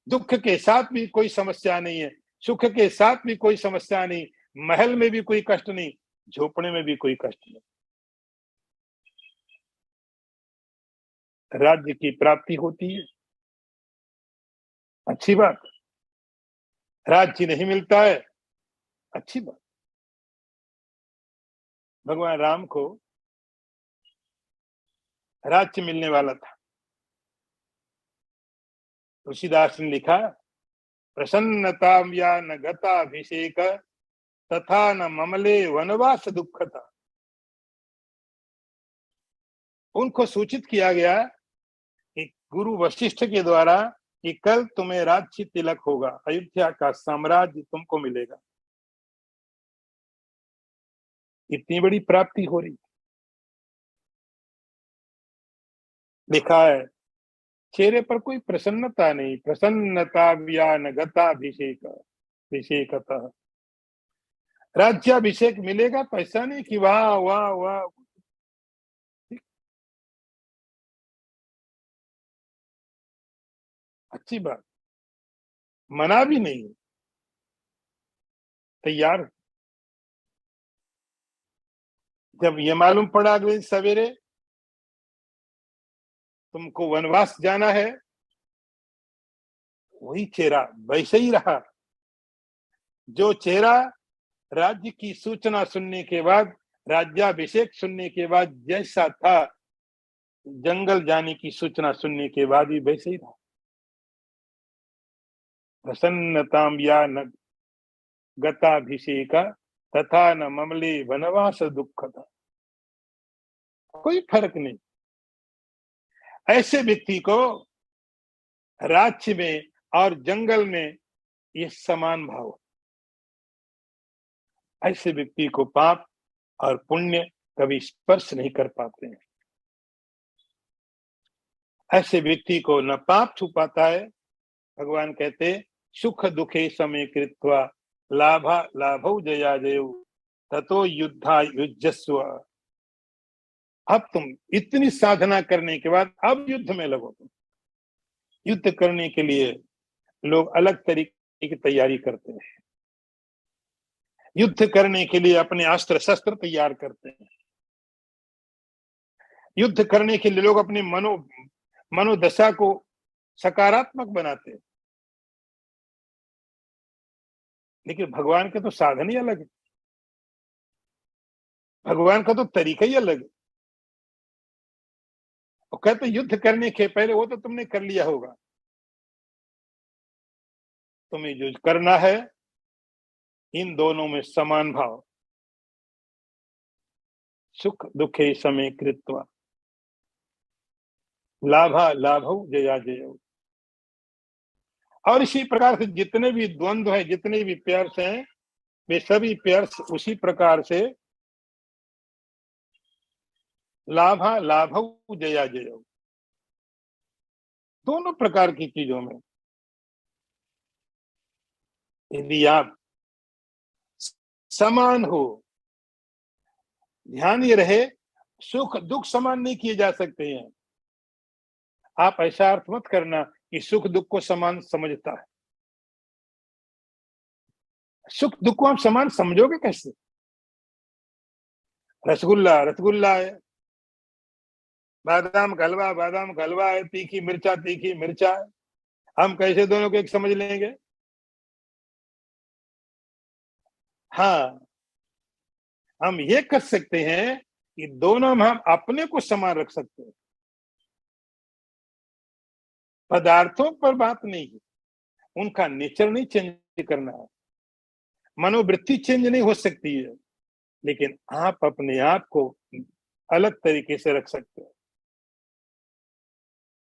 S1: दुख के साथ भी कोई समस्या नहीं है, सुख के साथ भी कोई समस्या नहीं, महल में भी कोई कष्ट नहीं, झोपड़े में भी कोई कष्ट नहीं, राज्य की प्राप्ति होती है, अच्छी बात। राज्य नहीं मिलता है, अच्छी बात। भगवान राम को राज्य मिलने वाला था। तुलसीदास ने लिखा प्रसन्नता या न गताभिषेक तथा न ममले वनवास दुखता। उनको सूचित किया गया कि गुरु वशिष्ठ के द्वारा कि कल तुम्हें राज्य तिलक होगा, अयोध्या का साम्राज्य तुमको मिलेगा। इतनी बड़ी प्राप्ति हो रही। लिखा है चेहरे पर कोई प्रसन्नता नहीं, प्रसन्नता व्यान गताभिषेक अभिषेकतः। राज्याभिषेक मिलेगा तो ऐसा नहीं कि वाह वाह वाह, अच्छी बात, मना भी नहीं, तैयार। जब ये मालूम पड़ा अगले सवेरे तुमको वनवास जाना है, वही चेहरा वैसे ही रहा। जो चेहरा राज्य की सूचना सुनने के बाद, राज्याभिषेक सुनने के बाद जैसा था, जंगल जाने की सूचना सुनने के बाद भी वैसे ही रहा। प्रसन्नताम या न गताभिषेका तथा न ममले वनवास दुख था। कोई फर्क नहीं। ऐसे व्यक्ति को राज्य में और जंगल में ये समान भाव। ऐसे व्यक्ति को पाप और पुण्य कभी स्पर्श नहीं कर पाते हैं। ऐसे व्यक्ति को न पाप छू पाता है। भगवान कहते सुख दुखे समय कृत्वा लाभा लाभौ जया जयो ततो युद्धा युजस्व। अब तुम इतनी साधना करने के बाद अब युद्ध में लगो। तुम युद्ध करने के लिए लोग अलग तरीके की तैयारी करते हैं। युद्ध करने के लिए अपने अस्त्र शस्त्र तैयार करते हैं। युद्ध करने के लिए लोग अपनी मनोदशा को सकारात्मक बनाते हैं। लेकिन भगवान के तो साधन ही अलग है। भगवान का तो तरीका ही अलग है। वो कहते युद्ध करने के पहले वो तो तुमने कर लिया होगा। तुम्हें जो करना है इन दोनों में समान भाव। सुख दुखे समय कृत्वा लाभा लाभौ जया जयो। और इसी प्रकार से जितने भी द्वंद्व है, जितने भी प्यार्स हैं, वे सभी प्यार्स उसी प्रकार से लाभा लाभौ जया जयो। दोनों प्रकार की चीजों में यदि आप समान हो, ध्यान ये रहे सुख दुख समान नहीं किए जा सकते हैं। आप ऐसा अर्थ मत करना कि सुख दुख को समान समझता है। सुख दुख को आप समान समझोगे कैसे? रसगुल्ला रसगुल्ला है, बादाम का हलवा है, तीखी मिर्चा है। हम कैसे दोनों को एक समझ लेंगे? हाँ, हम ये कर सकते हैं कि दोनों में हम अपने को समान रख सकते हैं। पदार्थों पर बात नहीं है, उनका नेचर नहीं चेंज करना है, मनोवृत्ति चेंज नहीं हो सकती है, लेकिन आप अपने आप को अलग तरीके से रख सकते हैं।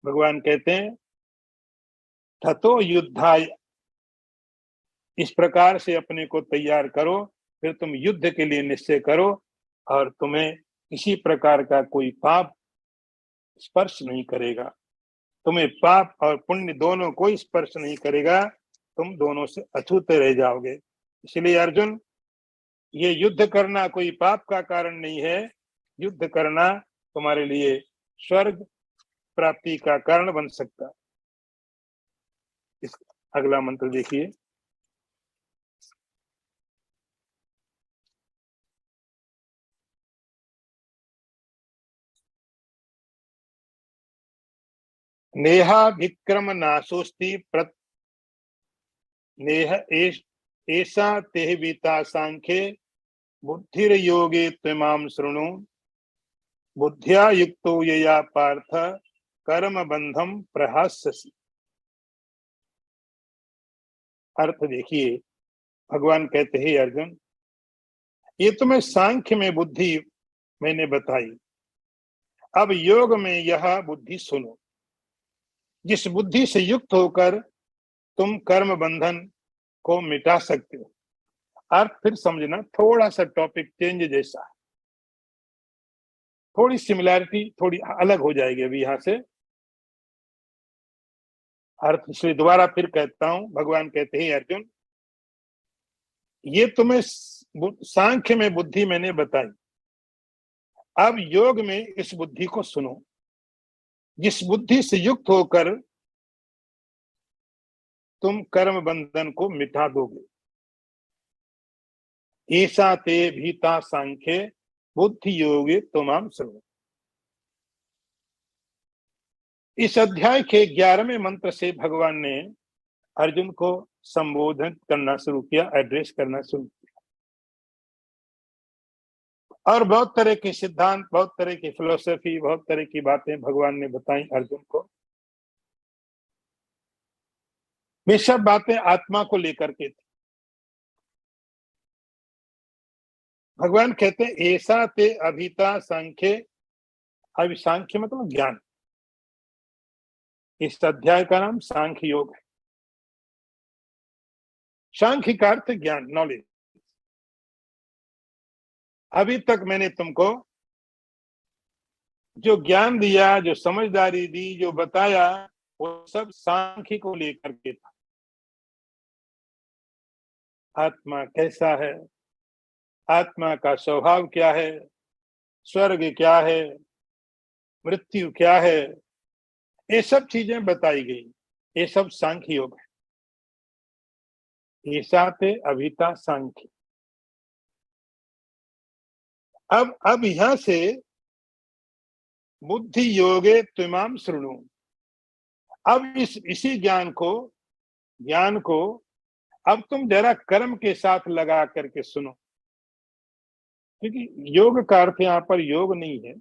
S1: भगवान कहते हैं ततो युद्धाय। इस प्रकार से अपने को तैयार करो, फिर तुम युद्ध के लिए निश्चय करो और तुम्हें किसी प्रकार का कोई पाप स्पर्श नहीं करेगा। तुम्हें पाप और पुण्य दोनों कोई स्पर्श नहीं करेगा। तुम दोनों से अछूत रह जाओगे। इसलिए अर्जुन, ये युद्ध करना कोई पाप का कारण नहीं है। युद्ध करना तुम्हारे लिए स्वर्ग प्राप्ति का कारण बन सकता है। इस अगला मंत्र देखिए। नेहा विक्रम नाशोस्ति प्रत नेह ऐसा तेह बीता सांख्ये बुद्धिर योगे त्वमाम शृणु बुद्धिया युक्तो यया पार्थ कर्म बंधम प्रहास्यसि। अर्थ देखिए, भगवान कहते हैं अर्जुन, ये तुम्हें सांख्य में बुद्धि मैंने बताई, अब योग में यह बुद्धि सुनो। जिस बुद्धि से युक्त होकर तुम कर्म बंधन को मिटा सकते हो। अर्थ फिर समझना, थोड़ा सा टॉपिक चेंज जैसा, थोड़ी सिमिलैरिटी थोड़ी अलग हो जाएगी अभी यहां से। अर्थ इसलिए दोबारा फिर कहता हूं, भगवान कहते हैं अर्जुन, ये तुम्हें सांख्य में बुद्धि मैंने बताई, अब योग में इस बुद्धि को सुनो। जिस बुद्धि से युक्त होकर तुम कर्म बंधन को मिटा दोगे। ऐसा ते भीता सांख्ये बुद्धि योगे तुमाम शृणु। इस अध्याय के 11वें मंत्र से भगवान ने अर्जुन को संबोधित करना शुरू किया, एड्रेस करना शुरू किया, और बहुत तरह के सिद्धांत, बहुत तरह की फिलोसफी, बहुत तरह की बातें भगवान ने बताई अर्जुन को। वे सब बातें आत्मा को लेकर के थी। भगवान कहते हैं ऐसा ते अभिता सांख्य, अभी सांख्य मतलब ज्ञान। इस अध्याय का नाम सांख्य योग है। सांख्य का अर्थ ज्ञान, नॉलेज। अभी तक मैंने तुमको जो ज्ञान दिया, जो समझदारी दी, जो बताया, वो सब सांख्य को लेकर के था। आत्मा कैसा है, आत्मा का स्वभाव क्या है, स्वर्ग क्या है, मृत्यु क्या है, ये सब चीजें बताई गई। ये सब सांख्य योग है। ऐसा ते अभिता सांख्य। अब यहां से बुद्धि योगे त्विमाम शृणु। अब इसी ज्ञान को अब तुम जरा कर्म के साथ लगा करके सुनो, क्योंकि योग का अर्थ यहाँ पर योग नहीं है।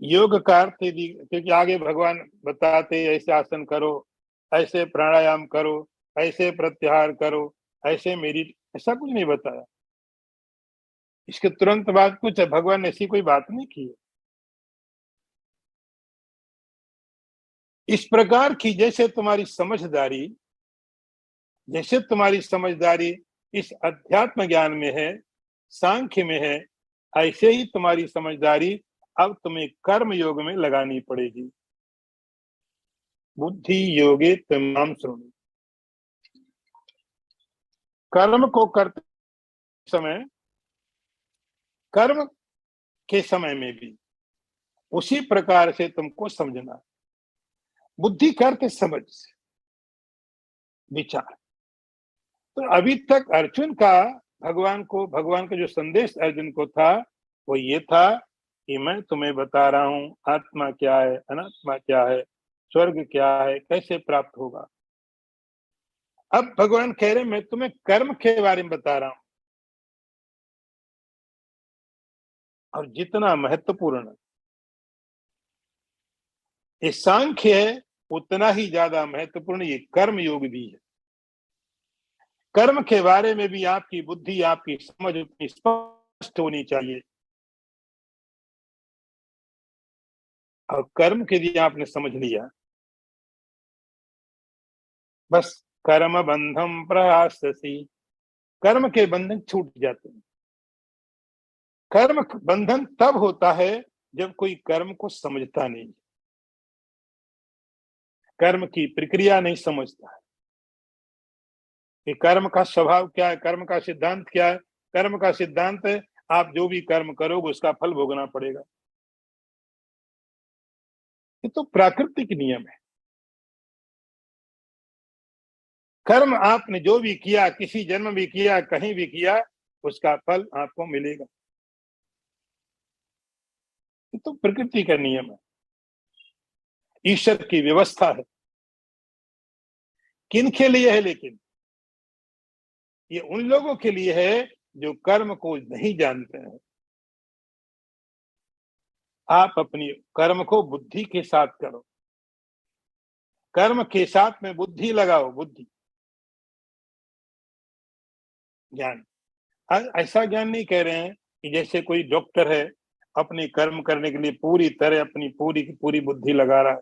S1: योग का अर्थ, क्योंकि आगे भगवान बताते ऐसे आसन करो, ऐसे प्राणायाम करो, ऐसे प्रत्याहार करो, ऐसे मेरी, ऐसा कुछ नहीं बताया। इसके तुरंत बाद कुछ भगवान ने ऐसी कोई बात नहीं की है। इस प्रकार की जैसे तुम्हारी समझदारी इस अध्यात्म ज्ञान में है, सांख्य में है, ऐसे ही तुम्हारी समझदारी अब तुम्हें कर्म योग में लगानी पड़ेगी। बुद्धि योगे तमाम श्रृणु। कर्म को करते समय, कर्म के समय में भी उसी प्रकार से तुमको समझना। बुद्धि करते समझ, विचार। तो अभी तक अर्जुन का भगवान का जो संदेश अर्जुन को था वो ये था कि मैं तुम्हें बता रहा हूं आत्मा क्या है, अनात्मा क्या है, स्वर्ग क्या है, कैसे प्राप्त होगा। अब भगवान कह रहे मैं तुम्हें कर्म के बारे में बता रहा हूं, और जितना महत्वपूर्ण ये सांख्य है उतना ही ज्यादा महत्वपूर्ण ये कर्म योग भी है। कर्म के बारे में भी आपकी बुद्धि, आपकी समझ उतनी स्पष्ट होनी चाहिए। और कर्म के लिए आपने समझ लिया, बस कर्म बंधम प्रहास्यसि, कर्म के बंधन छूट जाते हैं। कर्म बंधन तब होता है जब कोई कर्म को समझता नहीं, कर्म की प्रक्रिया नहीं समझता है कि कर्म का स्वभाव क्या है, कर्म का सिद्धांत क्या है। कर्म का सिद्धांत है आप जो भी कर्म करोगे उसका फल भोगना पड़ेगा। ये तो प्राकृतिक नियम है। कर्म आपने जो भी किया, किसी जन्म भी किया, कहीं भी किया, उसका फल आपको मिलेगा। ये तो प्रकृति का नियम है, ईश्वर की व्यवस्था है। किन के लिए है लेकिन? ये उन लोगों के लिए है जो कर्म को नहीं जानते हैं। आप अपनी कर्म को बुद्धि के साथ करो, कर्म के साथ में बुद्धि लगाओ, बुद्धि ज्ञान। ऐसा ज्ञान नहीं कह रहे हैं कि जैसे कोई डॉक्टर है अपने कर्म करने के लिए पूरी तरह अपनी पूरी की पूरी बुद्धि लगा रहा है,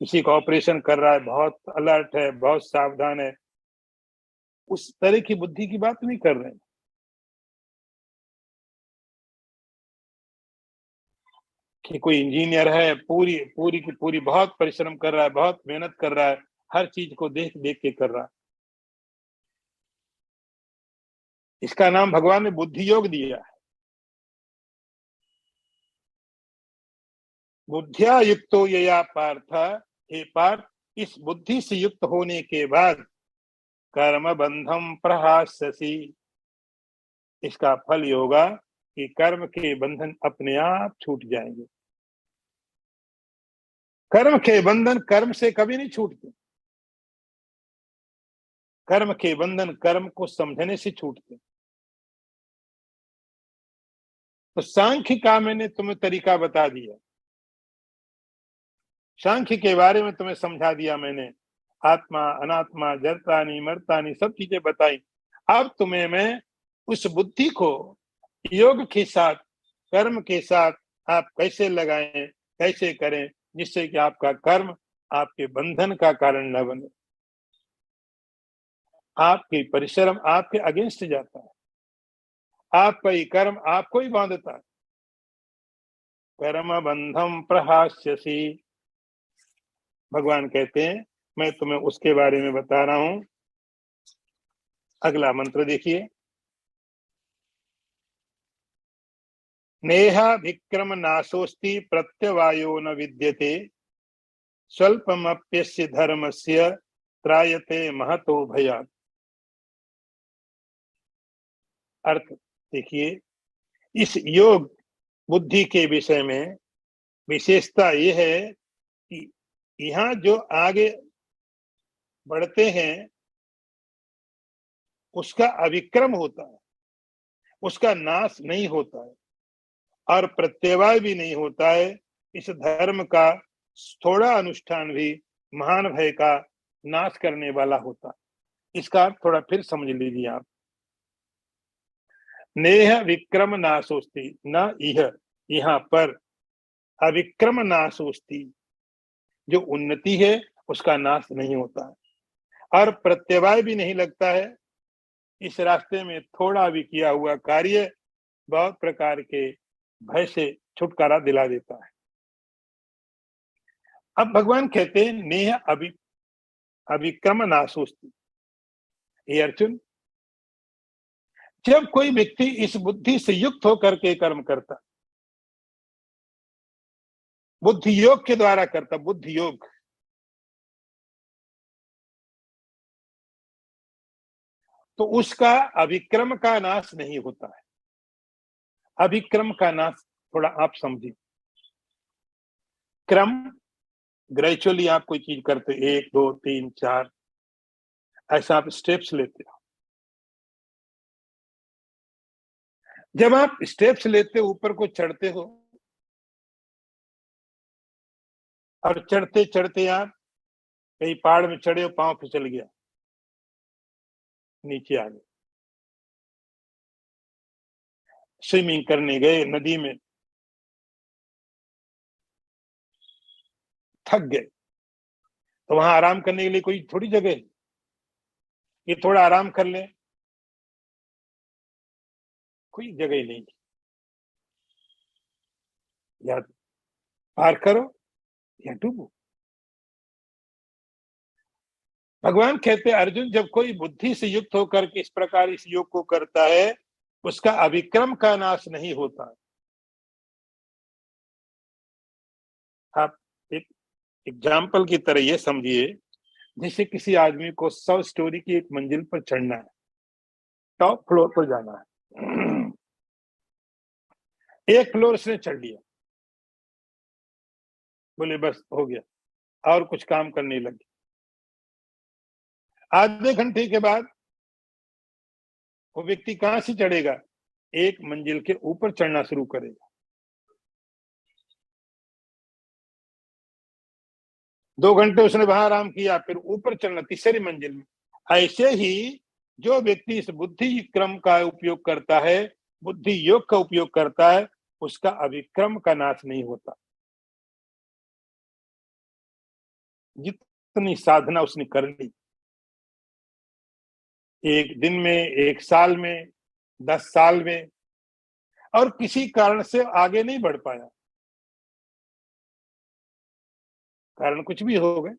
S1: किसी का ऑपरेशन कर रहा है, बहुत अलर्ट है, बहुत सावधान है, उस तरह की बुद्धि की बात नहीं कर रहे हैं। कि कोई इंजीनियर है, पूरी पूरी की पूरी बहुत परिश्रम कर रहा है, बहुत मेहनत कर रहा है, हर चीज को देख देख के कर रहा है। इसका नाम भगवान ने बुद्धि योग दिया है। बुद्धिया युक्तो यया पार्थ, हे पार्थ, इस बुद्धि से युक्त होने के बाद कर्म बंधम प्रहास्यसि, इसका फल ये होगा कि कर्म के बंधन अपने आप छूट जाएंगे। कर्म के बंधन कर्म से कभी नहीं छूटते। कर्म के बंधन कर्म को समझने से छूटते। तो सांख्य का मैंने तुम्हें तरीका बता दिया, सांख्य के बारे में तुम्हें समझा दिया मैंने, आत्मा अनात्मा जड़तानी मरतानी सब चीजें बताई। अब तुम्हें मैं उस बुद्धि को योग के साथ कर्म के साथ आप कैसे लगाएं, कैसे करें, जिससे कि आपका कर्म आपके बंधन का कारण न बने, आपकी परिश्रम आपके अगेंस्ट जाता है, आपका ही कर्म आपको ही बांधता है। कर्म बंधम प्रहास्यसि, भगवान कहते हैं मैं तुम्हें उसके बारे में बता रहा हूं। अगला मंत्र देखिए, नेहा विक्रम नाशोस्ति प्रत्यवायो न विद्यते स्वल्पमप्यस्य धर्मस्य त्रायते महतो भयात्। अर्थ देखिए, इस योग बुद्धि के विषय में विशेषता यह है कि यहाँ जो आगे बढ़ते हैं उसका अविक्रम होता है, उसका नाश नहीं होता है और प्रत्यवाय भी नहीं होता है। इस धर्म का थोड़ा अनुष्ठान भी महान भय का नाश करने वाला होता है। इसका थोड़ा फिर समझ लीजिए आप। नेह विक्रम नाशोस्ति, न यह यहाँ पर अविक्रम नाशोस्ति, जो उन्नति है उसका नाश नहीं होता है और प्रत्यवाय भी नहीं लगता है। इस रास्ते में थोड़ा भी किया हुआ कार्य बहुत प्रकार के भय से छुटकारा दिला देता है। अब भगवान कहते हैं नेह अविक्रम नाशोस्ति। हे अर्जुन, जब कोई व्यक्ति इस बुद्धि से युक्त होकर के कर्म करता, बुद्धि योग के द्वारा करता, बुद्धि योग, तो उसका अविक्रम का नाश नहीं होता है। अभिक्रम का नाश थोड़ा आप समझिए। क्रम, ग्रेजुअली आप कोई चीज करते, 1 2 3 4 ऐसा आप स्टेप्स लेते हो। जब आप स्टेप्स लेते हो, ऊपर को चढ़ते हो और चढ़ते चढ़ते आप कहीं पहाड़ में चढ़े हो, पांव फिसल गया, नीचे आ गए, स्विमिंग करने गए नदी में, थक गए, तो वहां आराम करने के लिए कोई थोड़ी जगह है ये थोड़ा आराम कर ले, कोई जगह ही नहीं। या पार करो या डूबो। भगवान कहते हैं अर्जुन, जब कोई बुद्धि से युक्त होकर के इस प्रकार इस योग को करता है, उसका अविक्रम का नाश नहीं होता। आप एक एग्जाम्पल की तरह ये समझिए, जैसे किसी आदमी को 100 स्टोरी की एक मंजिल पर चढ़ना है, टॉप फ्लोर पर जाना है। एक फ्लोर उसने चढ़ लिया, बोले बस हो गया, और कुछ काम करने लगे। आधे घंटे के बाद वो व्यक्ति कहां से चढ़ेगा? एक मंजिल के ऊपर चढ़ना शुरू करेगा। 2 घंटे उसने वहां आराम किया, फिर ऊपर चढ़ना तीसरी मंजिल में। ऐसे ही जो व्यक्ति इस बुद्धि क्रम का उपयोग करता है, बुद्धि योग का उपयोग करता है, उसका अविक्रम का नाश नहीं होता। जितनी साधना उसने कर ली, एक दिन में, एक साल में, 10 साल में, और किसी कारण से आगे नहीं बढ़ पाया, कारण कुछ भी हो गए,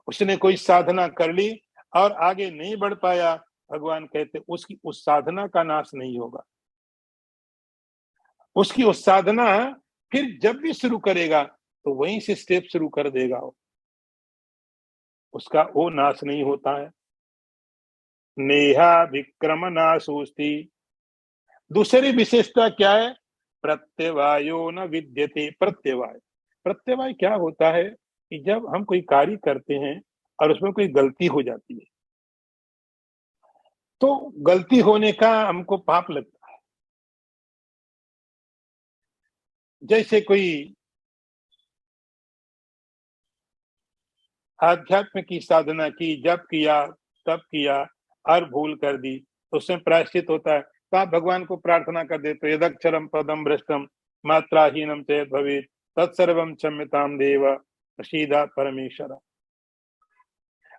S1: उसने कोई साधना कर ली और आगे नहीं बढ़ पाया, भगवान कहते उसकी उस साधना का नाश नहीं होगा। उसकी उस साधना फिर जब भी शुरू करेगा तो वहीं से स्टेप शुरू कर देगा, उसका वो नाश नहीं होता है। नेहा विक्रम नाशोस्ति। दूसरी विशेषता क्या है? प्रत्यवायो न विद्यते। प्रत्यवाय, प्रत्यवाय क्या होता है? कि जब हम कोई कार्य करते हैं और उसमें कोई गलती हो जाती है, तो गलती होने का हमको पाप लगता है। जैसे कोई आध्यात्म की साधना की, जप किया, तप किया और भूल कर दी, तो उसमें प्रायश्चित होता है। तो आप भगवान को प्रार्थना कर देते हो, यदक्षरम पदम भ्रष्टम मात्राहीनम चेत् भवेत् तत्सर्वं क्षम्यतां देव प्रसीद परमेश्वर।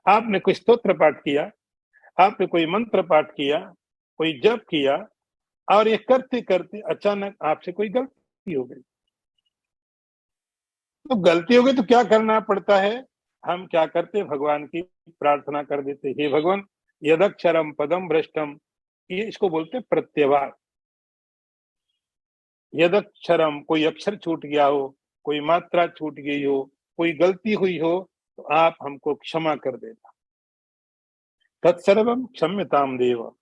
S1: आपने कोई स्तोत्र पाठ किया, आपने कोई मंत्र पाठ किया, कोई जप किया और ये करते-करते अचानक आपसे कोई गलती हो गई। तो गलती हो गई तो क्या करना पड़ता है? हम क्या करते हैं, भगवान की प्रार्थना कर देते हैं, हे भगवान यदक्षरम पदम भ्रष्टम, ये इसको बोलते हैं प्रत्यवाय। यदक्षरम कोई अक्षर छूट गया हो, कोई मात्रा छूट गई हो, कोई गलती हुई हो, तो आप हमको क्षमा कर देना। तत्सर्वम क्षम्यताम देव,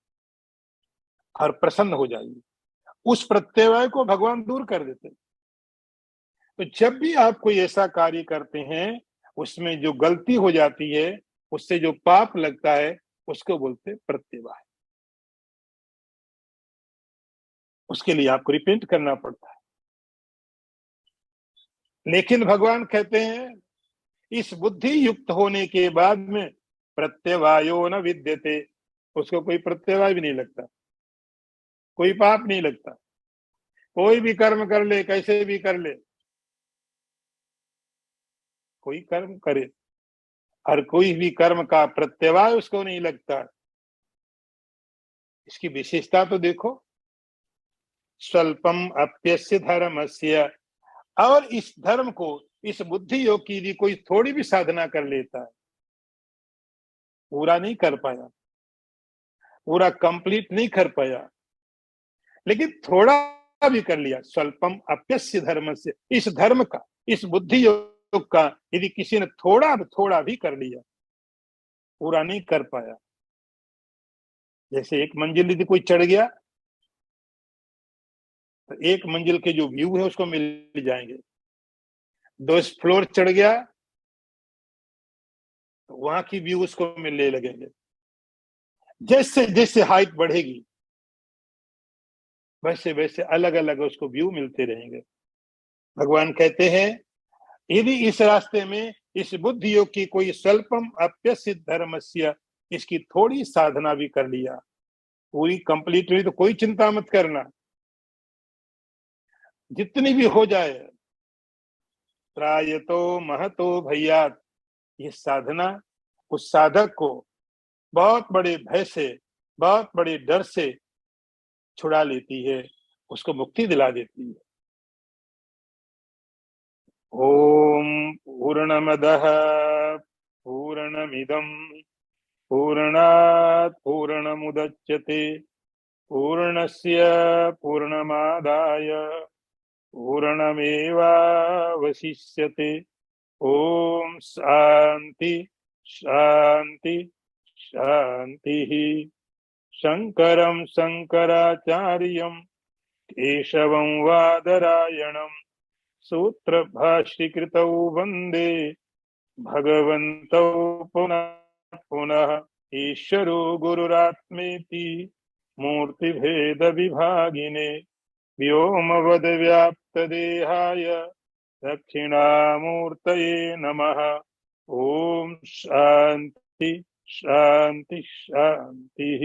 S1: और प्रसन्न हो जाइए। उस प्रत्यवाय को भगवान दूर कर देते हैं। तो जब भी आप कोई ऐसा कार्य करते हैं, उसमें जो गलती हो जाती है, उससे जो पाप लगता है, उसको बोलते हैं प्रत्यवाय। उसके लिए आपको रिपेंट करना पड़ता है। लेकिन भगवान कहते हैं, इस बुद्धि युक्त होने के बाद में प्रत्यवायो न विद्यते, उसको कोई प्रत्यवाय भी नहीं लगता, कोई पाप नहीं लगता। कोई भी कर्म कर ले, कैसे भी कर ले, कोई कर्म करे और कोई भी कर्म का प्रत्यवाय उसको नहीं लगता। इसकी विशेषता तो देखो, स्वल्पम अप्यस्य धर्मस्य, और इस धर्म को, इस बुद्धि योग की यदि कोई थोड़ी भी साधना कर लेता है, पूरा नहीं कर पाया, पूरा कंप्लीट नहीं कर पाया, लेकिन थोड़ा भी कर लिया, स्वल्पम अप्यस्य धर्मस्य, इस धर्म का, इस बुद्धि योग का यदि किसी ने थोड़ा थोड़ा भी कर लिया, पूरा नहीं कर पाया। जैसे एक मंजिल यदि कोई चढ़ गया, तो एक मंजिल के जो व्यू है उसको मिल जाएंगे। 2 फ्लोर चढ़ गया, तो वहां की व्यू उसको मिलने लगेंगे। जैसे जैसे हाइट बढ़ेगी, वैसे वैसे अलग अलग उसको व्यू मिलते रहेंगे। भगवान कहते हैं, यदि इस रास्ते में इस बुद्धि योग की कोई स्वल्पम अप्यसित धर्मस्य, इसकी थोड़ी साधना भी कर लिया, पूरी कंप्लीट हुई तो कोई चिंता मत करना, जितनी भी हो जाए, त्रायतो महतो भयात, ये साधना उस साधक को बहुत बड़े भय से, बहुत बड़े डर से छुड़ा लेती है, उसको मुक्ति दिला देती है। ओम पूर्णमदः पूर्णमिदं पूर्णात् पूर्णमुदच्यते पूर्णस्य पूर्णमादाय पूर्णमेवावशिष्यते। ओम शांति शांति शांतिः। शंकरं शंकराचार्यं केशवं वादरायणं सूत्रभाष्यकृतौ वन्दे भगवन्तौ पुनः पुनः। ईश्वरो गुरुरात्मेति मूर्तिभेदविभागिने व्योमवद्व्याप्तदेहाय दक्षिणामूर्तये नमः। ओम शांति शांति शांतिः।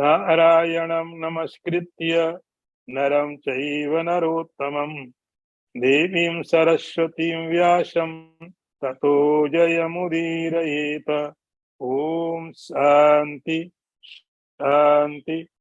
S1: नारायणं नमस्कृत्य नरं चैव नरोत्तमं देवीं सरस्वतीं व्यासं ततो जयमुदीरयेत। ओम शांति शांति